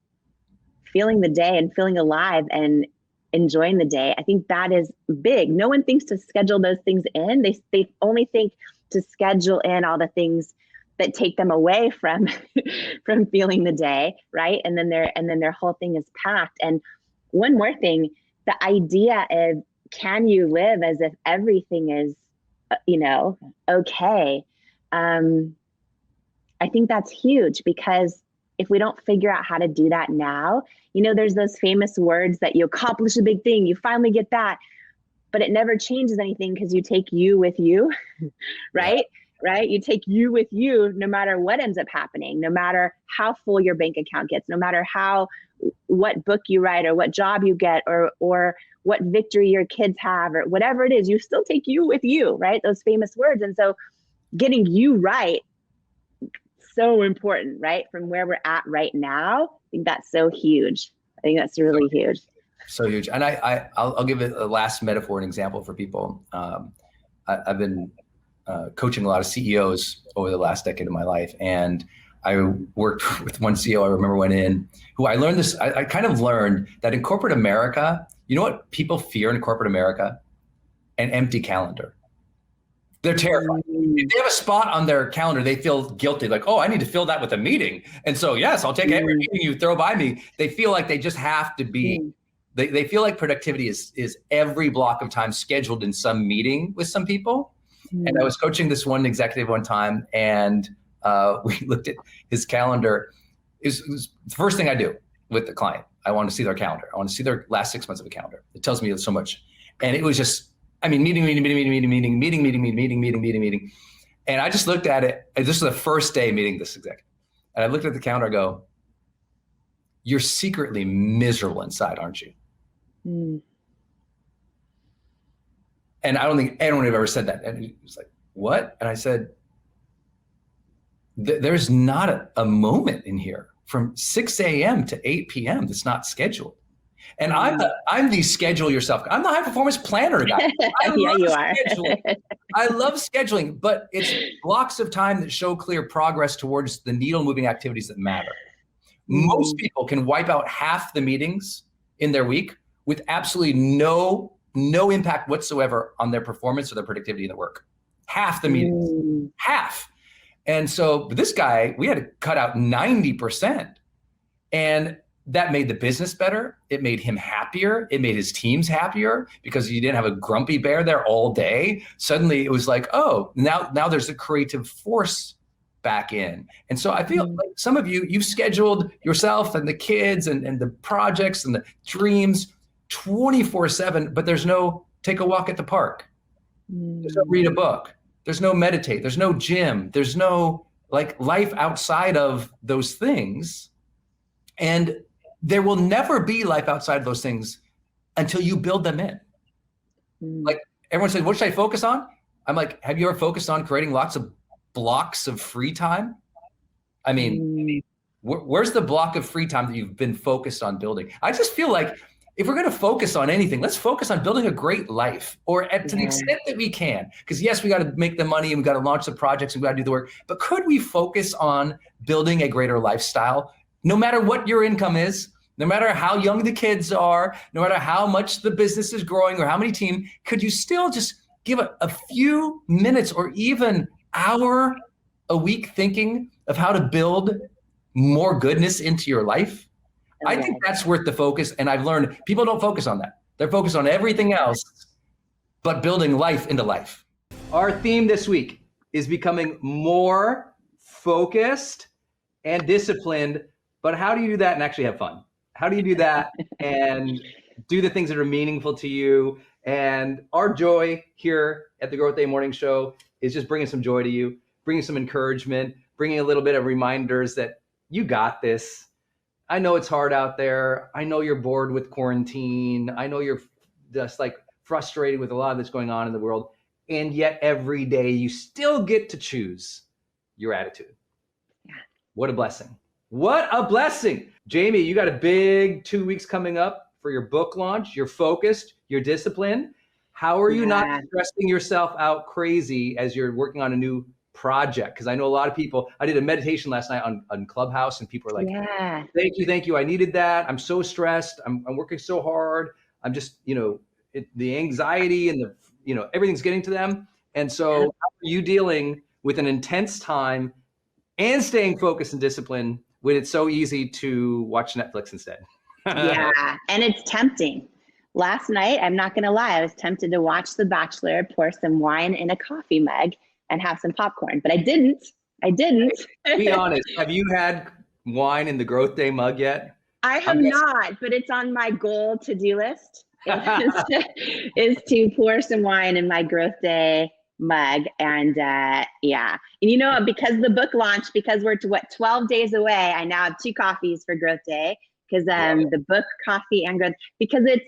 feeling the day and feeling alive and enjoying the day. I think that is big. No one thinks to schedule those things in. They only think to schedule in all the things that take them away from from feeling the day, right? And then their whole thing is packed. And one more thing, the idea of, can you live as if everything is, okay? I think that's huge, because if we don't figure out how to do that now, there's those famous words that you accomplish a big thing, you finally get that, but it never changes anything because you take you with you, right? Yeah. Right? You take you with you no matter what ends up happening, no matter how full your bank account gets, no matter what book you write or what job you get or what victory your kids have or whatever it is, you still take you with you, right? Those famous words. And so getting you right, so important, right? From where we're at right now, I think that's so huge. I think that's really huge. So huge. And I'll give it a last metaphor and example for people. I've been coaching a lot of CEOs over the last decade of my life. And I worked with one CEO I remember went in, who I learned this, I kind of learned that in corporate America, you know what people fear in corporate America? An empty calendar. They're terrified. If they have a spot on their calendar, they feel guilty, like, oh, I need to fill that with a meeting. And so, yes, I'll take every meeting you throw by me. They feel like they just have to be, they feel like productivity is every block of time scheduled in some meeting with some people. And I was coaching this one executive one time, and we looked at his calendar. It was the first thing I do with the client. I want to see their calendar. I want to see their last 6 months of a calendar. It tells me so much. And it was just, meeting. And I just looked at it. And this is the first day meeting this executive. And I looked at the calendar, I go, you're secretly miserable inside, aren't you? And I don't think anyone had ever said that. And he was like, what? And I said, there's not a moment in here from 6 a.m. to 8 p.m. that's not scheduled. And I'm the schedule yourself. I'm the high performance planner guy. Yeah, you are. I love scheduling, but it's blocks of time that show clear progress towards the needle moving activities that matter. Most people can wipe out half the meetings in their week with absolutely no impact whatsoever on their performance or their productivity in the work. Half the meetings, half. And so this guy, we had to cut out 90%. And that made the business better. It made him happier. It made his teams happier because you didn't have a grumpy bear there all day. Suddenly it was like, oh, now there's a creative force back in. And so I feel like some of you've scheduled yourself and the kids and the projects and the dreams 24/7, but there's no take a walk at the park. There's no read a book. There's no meditate. There's no gym. There's no like life outside of those things. And there will never be life outside of those things until you build them in. Like everyone says, what should I focus on? I'm like, have you ever focused on creating lots of blocks of free time? I mean, where's the block of free time that you've been focused on building? I just feel like if we're going to focus on anything, let's focus on building a great life, or to the extent that we can. Because yes, we got to make the money and we got to launch the projects and we got to do the work. But could we focus on building a greater lifestyle? No matter what your income is, no matter how young the kids are, no matter how much the business is growing or how many team, could you still just give a few minutes or even hour a week thinking of how to build more goodness into your life? I think that's worth the focus. And I've learned people don't focus on that. They're focused on everything else, but building life into life. Our theme this week is becoming more focused and disciplined. But how do you do that and actually have fun? How do you do that and do the things that are meaningful to you? And our joy here at the Growth Day Morning Show is just bringing some joy to you, bringing some encouragement, bringing a little bit of reminders that you got this. I know it's hard out there. I know you're bored with quarantine. I know you're just like frustrated with a lot of that's going on in the world. And yet every day you still get to choose your attitude. Yeah. What a blessing. What a blessing. Jamie, you got a big 2 weeks coming up for your book launch. You're focused, you're disciplined. How are you not Yeah. stressing yourself out crazy as you're working on a new project? Because I know a lot of people, I did a meditation last night on Clubhouse, and people are like, Yeah. thank you. I needed that. I'm so stressed. I'm working so hard. I'm just, the anxiety and everything's getting to them. And so how are you dealing with an intense time and staying focused and disciplined when it's so easy to watch Netflix instead? Yeah. And it's tempting. Last night, I'm not going to lie, I was tempted to watch The Bachelor, pour some wine in a coffee mug, and have some popcorn, but I didn't. Be honest. Have you had wine in the growth day mug yet? I have not, but it's on my goal to-do list is to pour some wine in my growth day mug. And yeah, and because the book launched, because we're 12 days away, I now have 2 coffees for growth day, because the book, coffee, and growth, because it's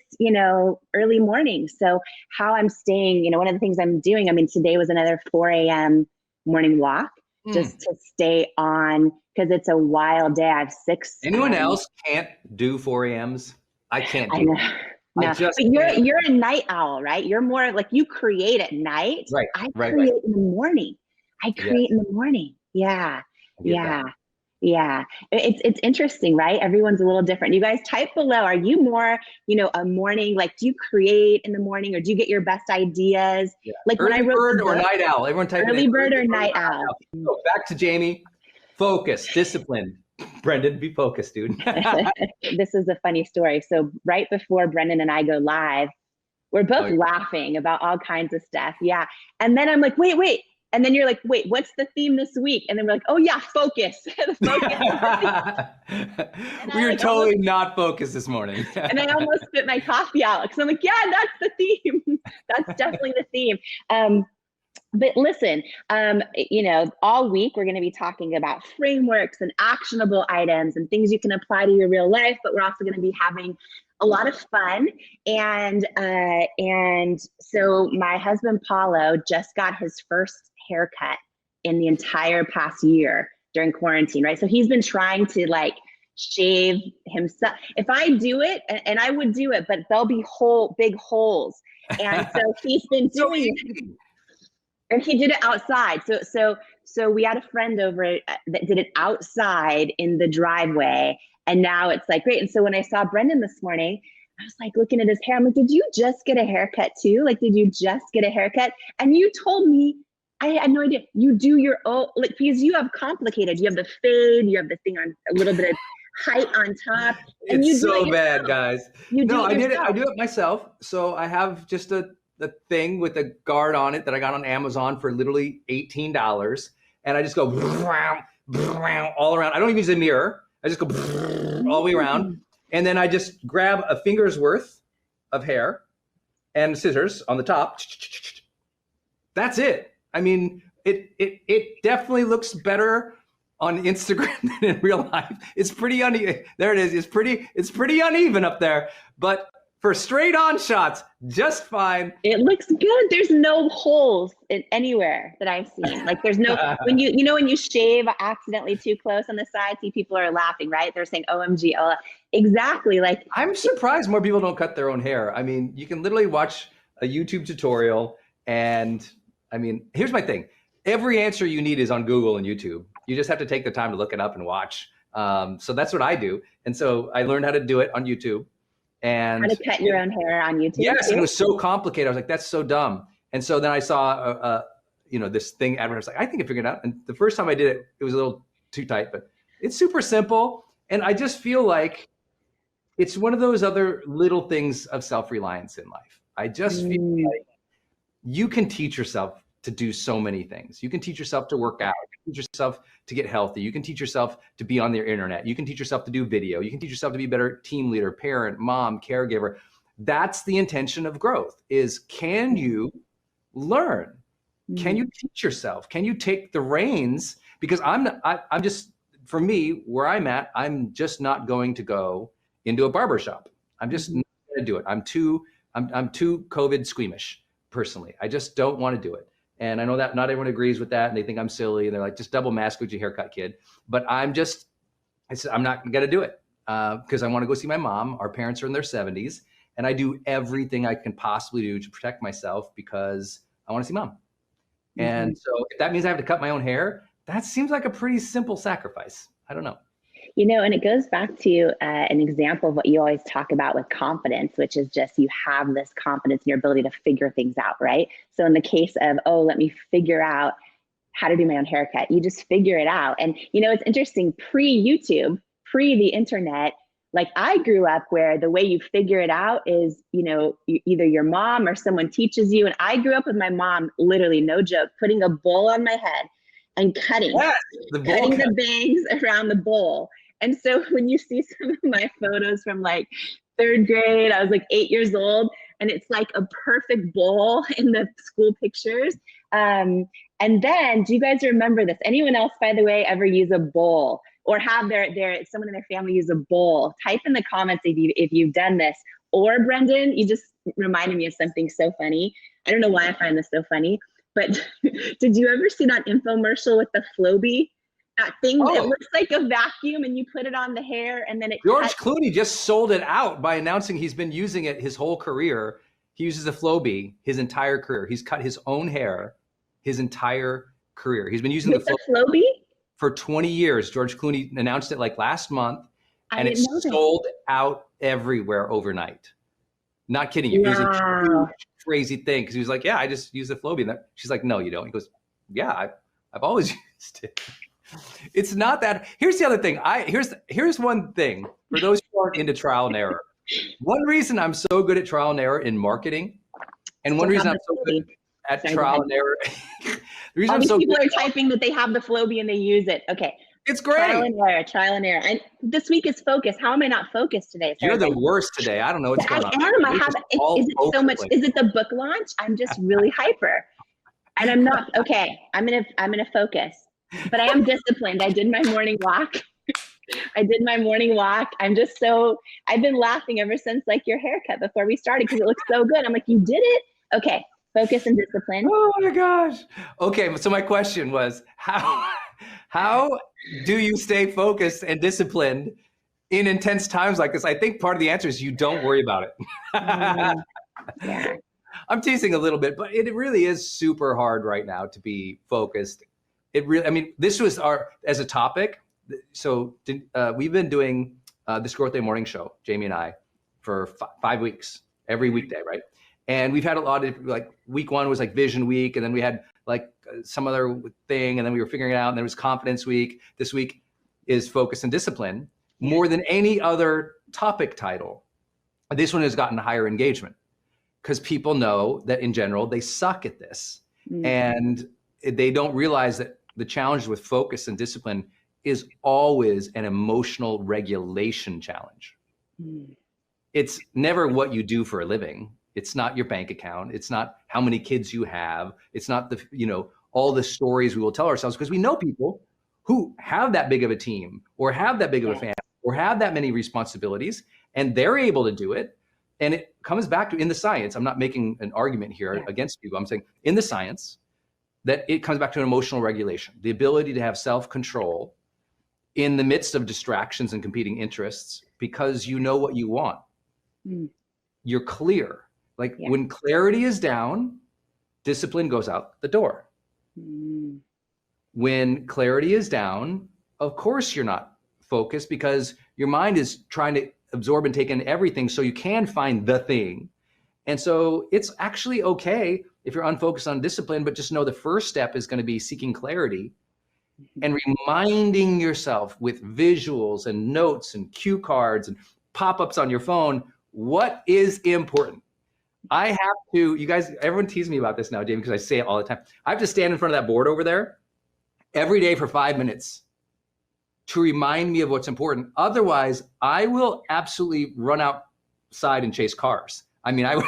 early morning. So how I'm staying, one of the things I'm doing, today was another 4 a.m. morning walk, just to stay on, because it's a wild day. I have 6. Anyone else can't do 4 a.m.s? I can't do it. No, but you're a night owl, right? You're more like, you create at night. Right. I create in the morning. Yeah. Yeah. It's interesting, right? Everyone's a little different. You guys type below. Are you more, a morning, like, do you create in the morning, or do you get your best ideas? Yeah. Like early when I wrote bird or night owl. Everyone type early bird or night owl. So back to Jamie. Focus, discipline. Brendan, be focused, dude. This is a funny story. So right before Brendan and I go live, we're both laughing about all kinds of stuff. Yeah. And then I'm like, wait. And then you're like, wait, what's the theme this week? And then we're like, oh yeah, focus. We were totally not focused this morning. And I almost spit my coffee out, because I'm like, yeah, that's the theme. That's definitely the theme. But listen, all week we're going to be talking about frameworks and actionable items and things you can apply to your real life, but we're also going to be having a lot of fun. And so my husband, Paulo, just got his first haircut in the entire past year during quarantine, right? So he's been trying to shave himself. If I do it, and I would do it, but there'll be big holes. And so he's been doing it. And he did it outside. So we had a friend over that did it outside in the driveway. And now it's great. And so when I saw Brendan this morning, I was looking at his hair. I'm like, did you just get a haircut too? Did you just get a haircut? And you told me, I had no idea. You do your own, because you have complicated. You have the fade, you have the thing on a little bit of height on top. And it's so bad, guys. I did it. I do it myself. So I have just the thing with the guard on it that I got on Amazon for literally $18. And I just go all around. I don't even use a mirror. I just go all the way around. And then I just grab a finger's worth of hair and scissors on the top. That's it. It definitely looks better on Instagram than in real life. It's pretty uneven. There it is. It's pretty uneven up there. But for straight on shots, just fine. It looks good. There's no holes anywhere that I've seen. There's no, when you shave accidentally too close on the side, see, people are laughing, right? They're saying, OMG, oh, exactly. I'm surprised more people don't cut their own hair. You can literally watch a YouTube tutorial, and here's my thing. Every answer you need is on Google and YouTube. You just have to take the time to look it up and watch. So that's what I do. And so I learned how to do it on YouTube. And how to cut your own hair on YouTube. Yes, it was so complicated. I was like, that's so dumb. And so then I saw, this thing advertised. I think I figured it out. And the first time I did it, it was a little too tight, but it's super simple. And I just feel like it's one of those other little things of self-reliance in life. I just feel like you can teach yourself to do so many things. You can teach yourself to work out. You can teach yourself to get healthy. You can teach yourself to be on the internet. You can teach yourself to do video. You can teach yourself to be a better team leader, parent, mom, caregiver. That's the intention of growth, is can you learn? Can you teach yourself? Can you take the reins? Because I'm just, for me, where I'm at, I'm just not going to go into a barbershop. I'm just not going to do it. I'm too COVID squeamish, personally. I just don't want to do it. And I know that not everyone agrees with that, and they think I'm silly, and they're like, just double mask with your haircut, kid. But I'm just I said, I'm not going to do it because I want to go see my mom. Our parents are in their 70s, and I do everything I can possibly do to protect myself because I want to see mom. Mm-hmm. And so if that means I have to cut my own hair, that seems like a pretty simple sacrifice. I don't know. You know, and it goes back to an example of what you always talk about with confidence, which is just you have this confidence in your ability to figure things out, right? So in the case of, oh, let me figure out how to do my own haircut, you just figure it out. And, you know, it's interesting, pre-YouTube, pre the internet, like I grew up where the way you figure it out is, you know, either your mom or someone teaches you. And I grew up with my mom, literally, no joke, putting a bowl on my head and cutting the bangs around the bowl. And so when you see some of my photos from like 3rd grade, I was like 8 years old, and it's like a perfect bowl in the school pictures. And then, do you guys remember this? Anyone else, by the way, ever use a bowl or have their someone in their family use a bowl? Type in the comments if you've done this. Or Brendan, you just reminded me of something so funny. I don't know why I find this so funny, but did you ever see that infomercial with the Flowbee? That thing that looks like a vacuum, and you put it on the hair, and then it. George Clooney just sold it out by announcing he's been using it his whole career. He uses a Flowbee his entire career. He's cut his own hair his entire career. He's been using the Flowbee for 20 years. George Clooney announced it like last month, and it's sold out everywhere overnight. Not kidding you. Wow. It was a huge, crazy thing because he was like, "Yeah, I just use the Flowbee." And she's like, "No, you don't." He goes, "Yeah, I've always used it." It's not that. Here's the other thing. Here's one thing for those who aren't into trial and error. One reason I'm so good at trial and error in marketing, and one reason I'm so good at trial and error. The reason all these people are typing that they have the Flowbee and they use it. Okay. It's great. Trial and error. And this week is focus. How am I not focused today? You're the worst today. I don't know what's going on. I am. Is it so much? Is it the book launch? I'm just really hyper. And I'm not, okay, I'm gonna focus. But I am disciplined. I did my morning walk. I've been laughing ever since like your haircut before we started because it looks so good. I'm like, you did it? Okay, focus and discipline. Oh my gosh. Okay, so my question was, how do you stay focused and disciplined in intense times like this? I think part of the answer is you don't worry about it. Yeah. I'm teasing a little bit, but it really is super hard right now to be focused. It really, I mean, this was as a topic. So we've been doing this Growth Day morning show, Jamie and I, for 5 weeks, every weekday, right? And we've had a lot of, like, week 1 was like vision week. And then we had like some other thing. And then we were figuring it out. And there was confidence week. This week is focus and discipline more than any other topic title. This one has gotten higher engagement because people know that in general, they suck at this. Mm-hmm. And they don't realize that the challenge with focus and discipline is always an emotional regulation challenge. Mm. It's never what you do for a living. It's not your bank account. It's not how many kids you have. It's not all the stories we will tell ourselves, because we know people who have that big of a team or have that big of a family or have that many responsibilities, and they're able to do it. And it comes back to, in the science, I'm not making an argument here against people. I'm saying in the science that it comes back to an emotional regulation, the ability to have self-control in the midst of distractions and competing interests, because you know what you want. Mm. You're clear. Like when clarity is down, discipline goes out the door. Mm. When clarity is down, of course you're not focused because your mind is trying to absorb and take in everything so you can find the thing. And so it's actually okay if you're unfocused on discipline, but just know the first step is going to be seeking clarity and reminding yourself with visuals and notes and cue cards and pop-ups on your phone what is important. I have to, you guys, everyone teases me about this now, David, because I say it all the time. I have to stand in front of that board over there every day for 5 minutes to remind me of what's important. Otherwise, I will absolutely run outside and chase cars. I mean, I would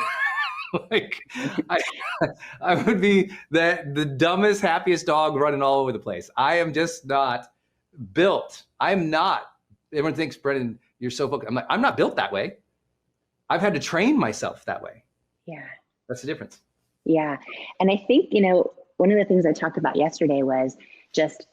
I would be the dumbest, happiest dog running all over the place. I am just not built. I'm not. Everyone thinks, Brendan, you're so focused. I'm like, I'm not built that way. I've had to train myself that way. Yeah. That's the difference. Yeah. And I think, one of the things I talked about yesterday was just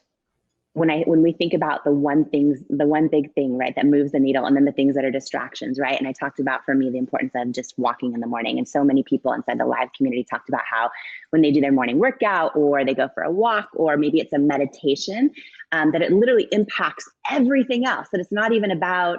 when we think about the one big thing, right, that moves the needle, and then the things that are distractions, right? And I talked about, for me, the importance of just walking in the morning. And so many people inside the live community talked about how when they do their morning workout, or they go for a walk, or maybe it's a meditation, that it literally impacts everything else. That it's not even about,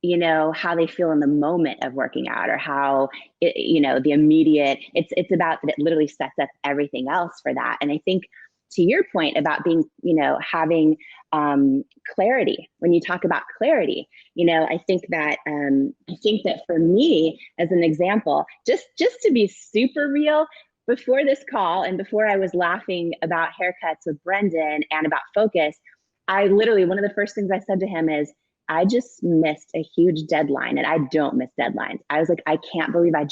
you know, how they feel in the moment of working out, or how it, you know, the immediate, it's about that it literally sets up everything else for that. And I think, to your point about being, you know, having clarity, when you talk about clarity, you know, I think that for me, as an example, just to be super real, before this call and before I was laughing about haircuts with Brendan and about focus, I literally, one of the first things I said to him is, I just missed a huge deadline, and I don't miss deadlines. I was like, I can't believe I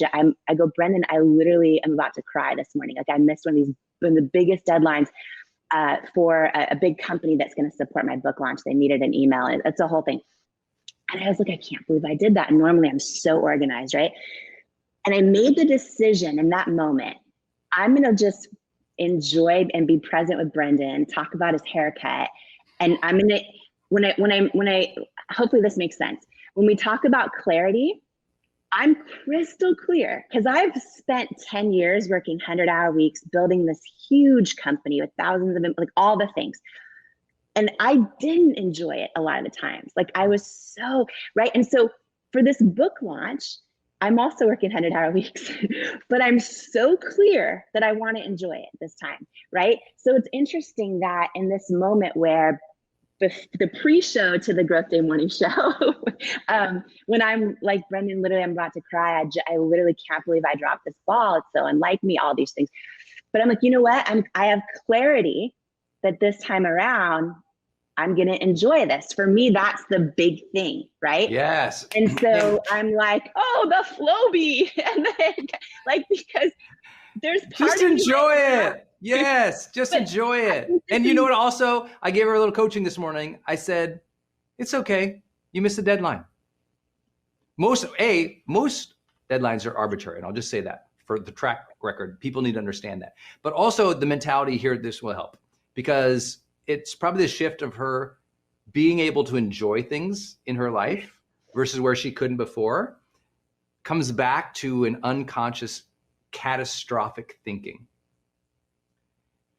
go, Brendan, I literally am about to cry this morning. Like, I missed one of the biggest deadlines for a big company that's going to support my book launch. They needed an email, and it's a whole thing. And I was like, I can't believe I did that. And normally I'm so organized, right? And I made the decision in that moment, I'm going to just enjoy and be present with Brendan, talk about his haircut. And I'm going to, when I, hopefully this makes sense. When we talk about clarity, I'm crystal clear, because I've spent 10 years working 100-hour weeks, building this huge company with thousands of, like, all the things. And I didn't enjoy it a lot of the times. Like, I was so, right? And so for this book launch, I'm also working 100-hour weeks, but I'm so clear that I want to enjoy it this time, right? So it's interesting that in this moment where the pre-show to the Growth Day Morning Show, when I'm like, Brendan, literally, I'm about to cry. I literally can't believe I dropped this ball. It's so unlike me, all these things. But I'm like, you know what? I have clarity that this time around, I'm going to enjoy this. For me, that's the big thing, right? Yes. And so I'm like, oh, the Flowbee. And then, like, because there's part just of enjoy right it. Yes, just enjoy it. And you know what? Also, I gave her a little coaching this morning. I said, it's okay. You missed the deadline. Most deadlines are arbitrary. And I'll just say that for the track record, people need to understand that. But also the mentality here, this will help, because it's probably the shift of her being able to enjoy things in her life versus where she couldn't before, comes back to an unconscious catastrophic thinking.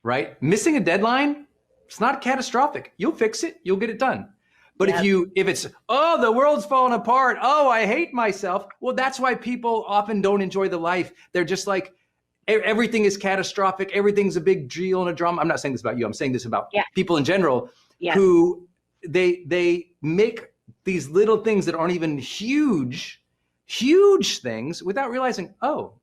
Right? Missing a deadline, it's not catastrophic. You'll fix it. You'll get it done. But if it's, oh, the world's falling apart. Oh, I hate myself. Well, that's why people often don't enjoy the life. They're just like, everything is catastrophic. Everything's a big deal and a drama. I'm not saying this about you. I'm saying this about people in general who they make these little things that aren't even huge things without realizing, oh,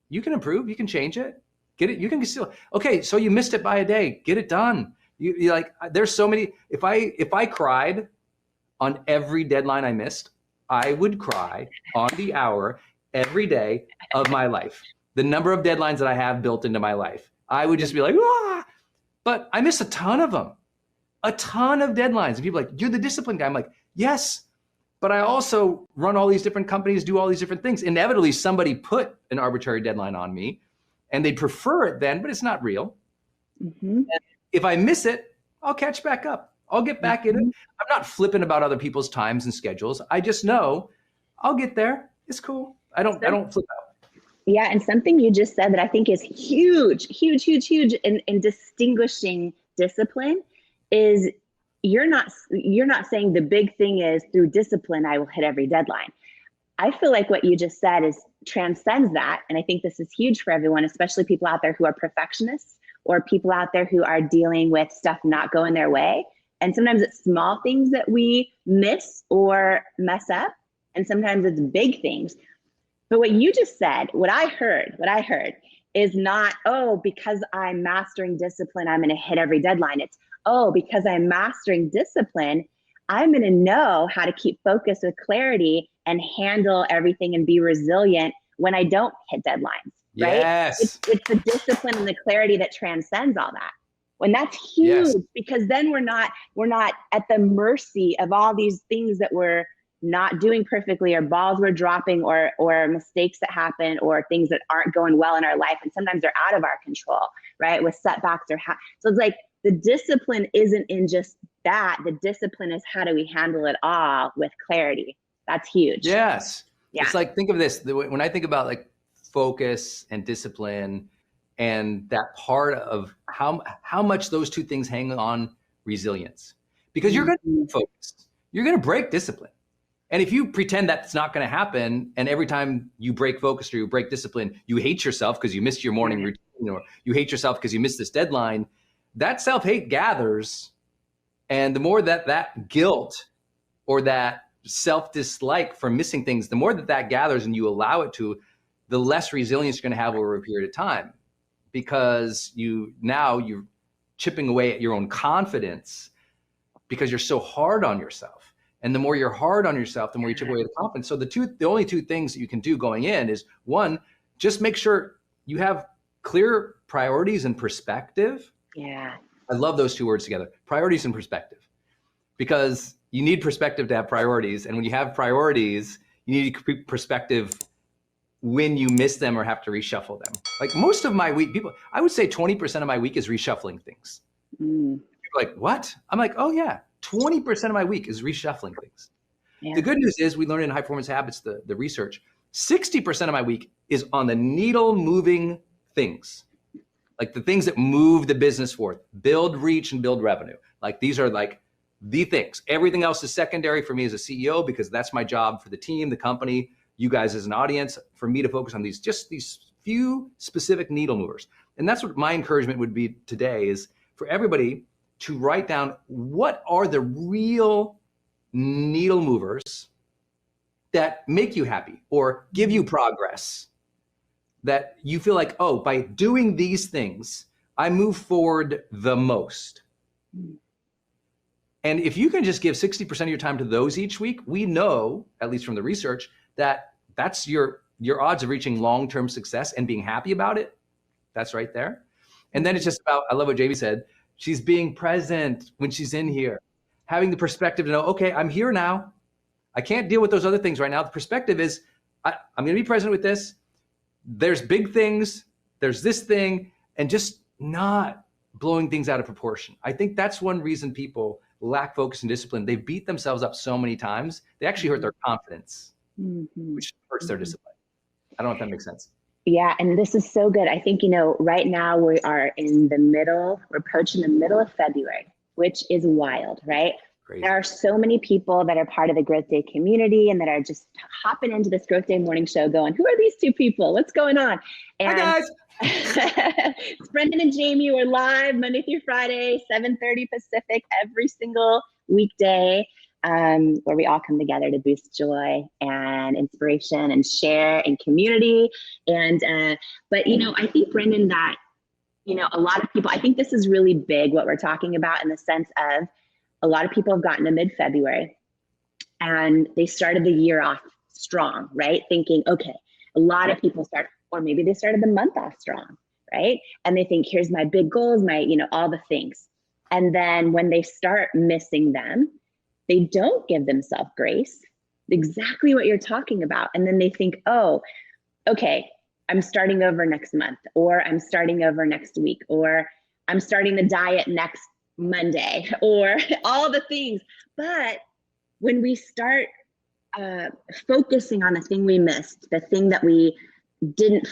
you can improve. You can change it. Get it. You can still, okay. So you missed it by a day. Get it done. You like, there's so many, if I cried on every deadline I missed, I would cry on the hour every day of my life. The number of deadlines that I have built into my life, I would just be like, ah, but I miss a ton of them, a ton of deadlines. And people are like, you're the discipline guy. I'm like, yes, but I also run all these different companies, do all these different things. Inevitably, somebody put an arbitrary deadline on me, and they'd prefer it then, but it's not real. Mm-hmm. If I miss it, I'll catch back up. I'll get back in it. I'm not flipping about other people's times and schedules. I just know I'll get there. It's cool. I don't flip out. Yeah, and something you just said that I think is huge in distinguishing discipline is you're not saying the big thing is through discipline I will hit every deadline. I feel like what you just said transcends that. And I think this is huge for everyone, especially people out there who are perfectionists or people out there who are dealing with stuff not going their way. And sometimes it's small things that we miss or mess up. And sometimes it's big things. But what you just said, what I heard is not, oh, because I'm mastering discipline, I'm going to hit every deadline. It's, oh, because I'm mastering discipline, I'm going to know how to keep focus with clarity and handle everything and be resilient when I don't hit deadlines, right? Yes. It's the discipline and the clarity that transcends all that. And that's huge because then we're not at the mercy of all these things that we're not doing perfectly, or balls we're dropping, or mistakes that happen, or things that aren't going well in our life. And sometimes they're out of our control, right? With setbacks so it's like the discipline isn't in just that, the discipline is how do we handle it all with clarity? That's huge. Yes. Yeah. It's like, think of this. When I think about like focus and discipline and that part of how much those two things hang on resilience, because you're going to focus, you're going to break discipline. And if you pretend that's not going to happen, and every time you break focus or you break discipline, you hate yourself because you missed your morning routine, or you hate yourself because you missed this deadline, that self-hate gathers. And the more that guilt or that self-dislike for missing things, the more that gathers and you allow it to, the less resilience you're going to have over a period of time, because you're chipping away at your own confidence because you're so hard on yourself. And the more you're hard on yourself, the more you chip away at the confidence. So the only two things that you can do going in is, one, just make sure you have clear priorities and perspective. Yeah. I love those two words together, priorities and perspective, because you need perspective to have priorities. And when you have priorities, you need perspective when you miss them or have to reshuffle them. Like most of my week, I would say 20% of my week is reshuffling things. People are like, what? I'm like, oh yeah, 20% of my week is reshuffling things. Yeah. The good news is we learned in High Performance Habits, the research, 60% of my week is on the needle moving things. Like the things that move the business forward, build reach and build revenue. Like these are like the things. Everything else is secondary for me as a CEO, because that's my job for the team, the company, you guys as an audience, for me to focus on just these few specific needle movers. And that's what my encouragement would be today, is for everybody to write down what are the real needle movers that make you happy or give you progress, that you feel like, oh, by doing these things, I move forward the most. And if you can just give 60% of your time to those each week, we know, at least from the research, that that's your odds of reaching long-term success and being happy about it. That's right there. And then it's just about, I love what Jamie said, she's being present when she's in here, having the perspective to know, okay, I'm here now. I can't deal with those other things right now. The perspective is, I'm going to be present with this. There's big things, there's this thing, and just not blowing things out of proportion. I think that's one reason people lack focus and discipline. They beat themselves up so many times, they actually hurt their confidence, which hurts their discipline. I don't know if that makes sense. Yeah, and this is so good. I think, right now we are we're approaching the middle of February, which is wild, right? Crazy. There are so many people that are part of the Growth Day community and that are just hopping into this Growth Day morning show going, who are these two people? What's going on? And hi, guys. It's Brendan and Jamie. We're live Monday through Friday, 7:30 Pacific, every single weekday, where we all come together to boost joy and inspiration and share and community. And, but, I think, Brendan, that, a lot of people, I think this is really big, what we're talking about, in the sense of a lot of people have gotten to mid-February and they started the year off strong, right? Thinking, okay, a lot of people start, or maybe they started the month off strong, right? And they think, here's my big goals, my, all the things. And then when they start missing them, they don't give themselves grace, exactly what you're talking about. And then they think, oh, okay, I'm starting over next month, or I'm starting over next week, or I'm starting the diet next Monday, or all the things. But when we start focusing on the thing we missed, the thing that we didn't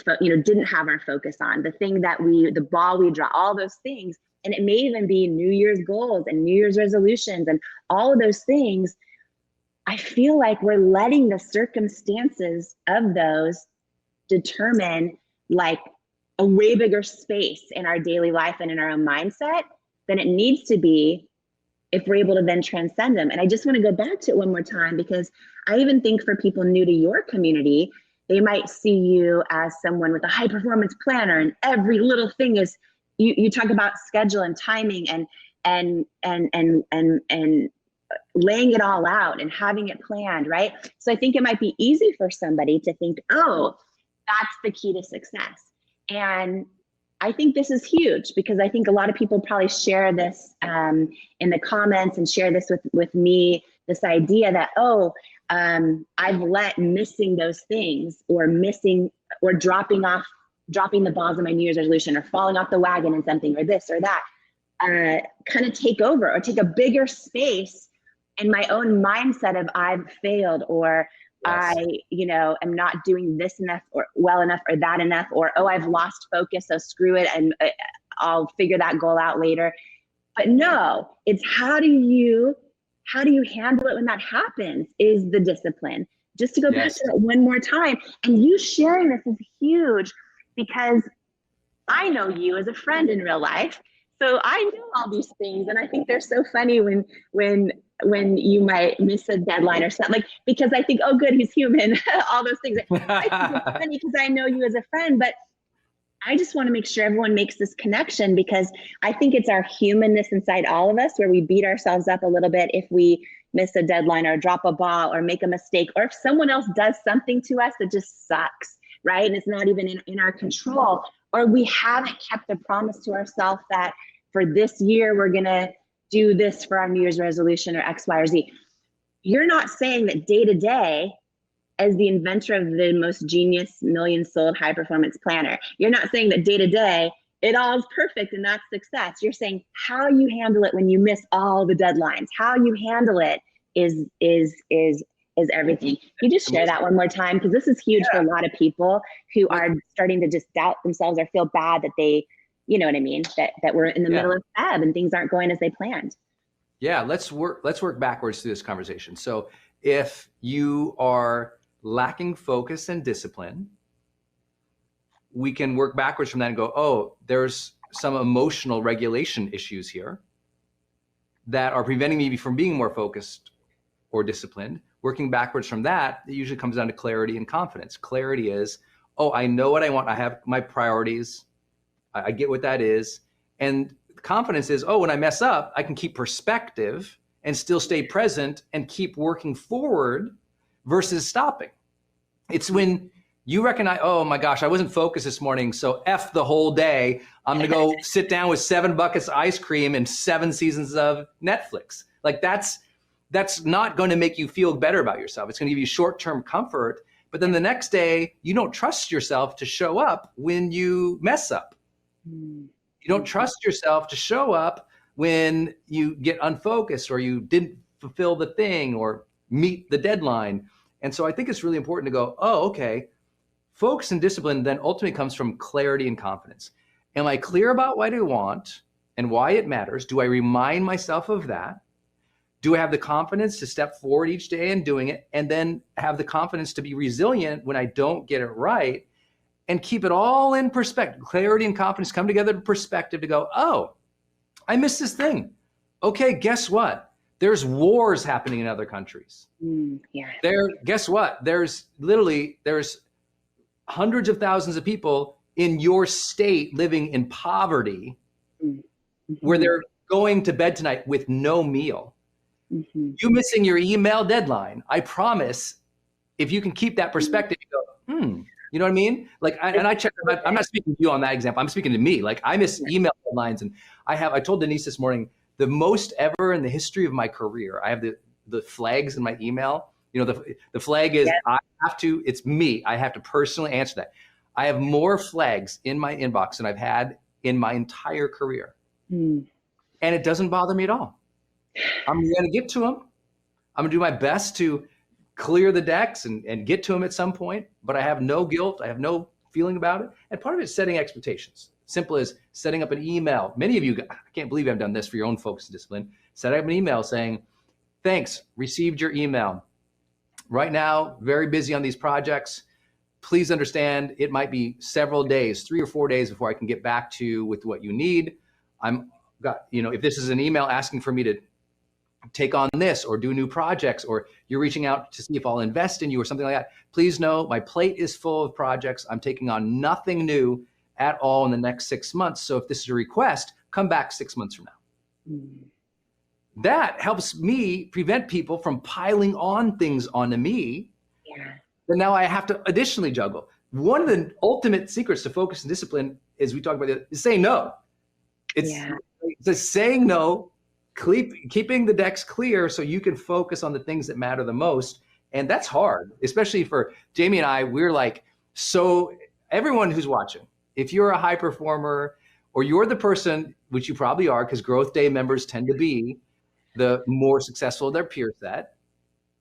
have our focus on, the thing that the ball we draw, all those things, and it may even be New Year's goals and New Year's resolutions and all of those things, I feel like we're letting the circumstances of those determine like a way bigger space in our daily life and in our own mindset than it needs to be if we're able to then transcend them. And I just want to go back to it one more time, because I even think for people new to your community, they might see you as someone with a high performance planner, and every little thing is, you talk about schedule and timing and laying it all out and having it planned, right? So I think it might be easy for somebody to think, oh, that's the key to success. And I think this is huge, because I think a lot of people probably share this in the comments and share this with me, this idea that, oh, I've let missing those things or dropping the balls of my New Year's resolution or falling off the wagon in something or this or that. kind of take over or take a bigger space in my own mindset of I've failed, or Yes. I, am not doing this enough or well enough or that enough, or, oh, I've lost focus, so screw it, and I'll figure that goal out later. But no, it's how do you handle it when that happens is the discipline. Just to go back Yes. to that one more time, and you sharing this is huge, because I know you as a friend in real life. So I know all these things, and I think they're so funny when you might miss a deadline or something, like, because I think, oh, good, he's human. All those things. I think it's funny because I know you as a friend, but I just want to make sure everyone makes this connection, because I think it's our humanness inside all of us where we beat ourselves up a little bit if we miss a deadline or drop a ball or make a mistake, or if someone else does something to us that just sucks, right? And it's not even in our control, or we haven't kept a promise to ourselves that for this year, we're going to do this for our New Year's resolution or X, Y, or Z. You're not saying that day to day, as the inventor of the most genius million sold high performance planner, you're not saying that day to day it all is perfect and that's success. You're saying how you handle it when you miss all the deadlines, how you handle it is everything. Can you just share that one more time? Because this is huge for a lot of people who are starting to just doubt themselves or feel bad that they, you know what I mean, that we're in the middle of Feb and things aren't going as they planned. Yeah, let's work backwards through this conversation. So if you are lacking focus and discipline, we can work backwards from that and go, oh, there's some emotional regulation issues here that are preventing me from being more focused or disciplined. Working backwards from that, it usually comes down to clarity and confidence. Clarity is, oh, I know what I want. I have my priorities. I get what that is. And confidence is, oh, when I mess up, I can keep perspective and still stay present and keep working forward versus stopping. It's when you recognize, oh my gosh, I wasn't focused this morning, so F the whole day. I'm gonna go sit down with 7 buckets of ice cream and 7 seasons of Netflix. Like that's not going to make you feel better about yourself. It's gonna give you short-term comfort, but then the next day, you don't trust yourself to show up when you mess up. You don't trust yourself to show up when you get unfocused or you didn't fulfill the thing or meet the deadline. And so I think it's really important to go, oh, okay, focus and discipline then ultimately comes from clarity and confidence. Am I clear about what I want and why it matters? Do I remind myself of that? Do I have the confidence to step forward each day in doing it, and then have the confidence to be resilient when I don't get it right, and keep it all in perspective? Clarity and confidence come together in perspective to go, oh, I missed this thing. Okay, guess what? There's wars happening in other countries. Guess what? There's hundreds of thousands of people in your state living in poverty where they're going to bed tonight with no meal. You missing your email deadline, I promise, if you can keep that perspective, you go, you know what I mean? Like, I check, I'm not speaking to you on that example. I'm speaking to me. Like, I miss email deadlines, and I told Denise this morning, the most ever in the history of my career, I have the flags in my email. You know, the flag is, it's me. I have to personally answer that. I have more flags in my inbox than I've had in my entire career. And it doesn't bother me at all. I'm going to get to them. I'm going to do my best to clear the decks and get to them at some point, but I have no guilt. I have no feeling about it. And part of it is setting expectations. Simple as setting up an email. Many of you, I can't believe I've done this for your own focus and discipline. Set up an email saying, thanks, received your email. Right now, very busy on these projects. Please understand it might be several days, 3 or 4 days before I can get back to you with what you need. If this is an email asking for me to take on this or do new projects, or you're reaching out to see if I'll invest in you or something like that, please know my plate is full of projects. I'm taking on nothing new at all in the next 6 months. So if this is a request, come back 6 months from now. That helps me prevent people from piling on things onto me. Then now I have to additionally juggle. One of the ultimate secrets to focus and discipline, as we talk about it, is saying no. It's saying no, keeping the decks clear so you can focus on the things that matter the most. And that's hard, especially for Jamie and I. We're like, so everyone who's watching, if you're a high performer or you're the person, which you probably are, because growth day members tend to be the more successful of their peer set.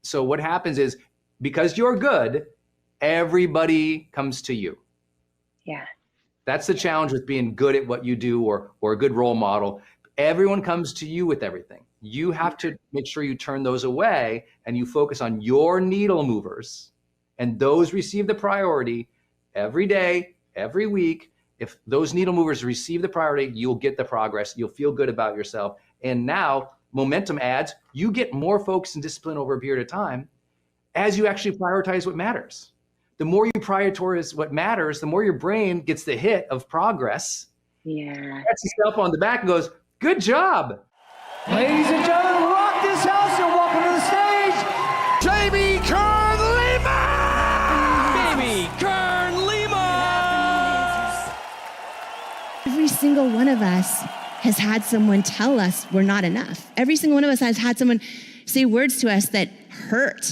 So what happens is, because you're good, everybody comes to you. Yeah. That's the challenge with being good at what you do, or a good role model. Everyone comes to you with everything. You have to make sure you turn those away and you focus on your needle movers, and those receive the priority every day, every week. If those needle movers receive the priority, you'll get the progress. You'll feel good about yourself. And now momentum adds, you get more focus and discipline over a period of time as you actually prioritize what matters. The more you prioritize what matters, the more your brain gets the hit of progress. Yeah. Pats yourself on the back and goes, good job. Ladies and gentlemen, rock this house and welcome to the stage, Jamie Kern Lima! Baby Kern Lima! Every single one of us has had someone tell us we're not enough. Every single one of us has had someone say words to us that hurt.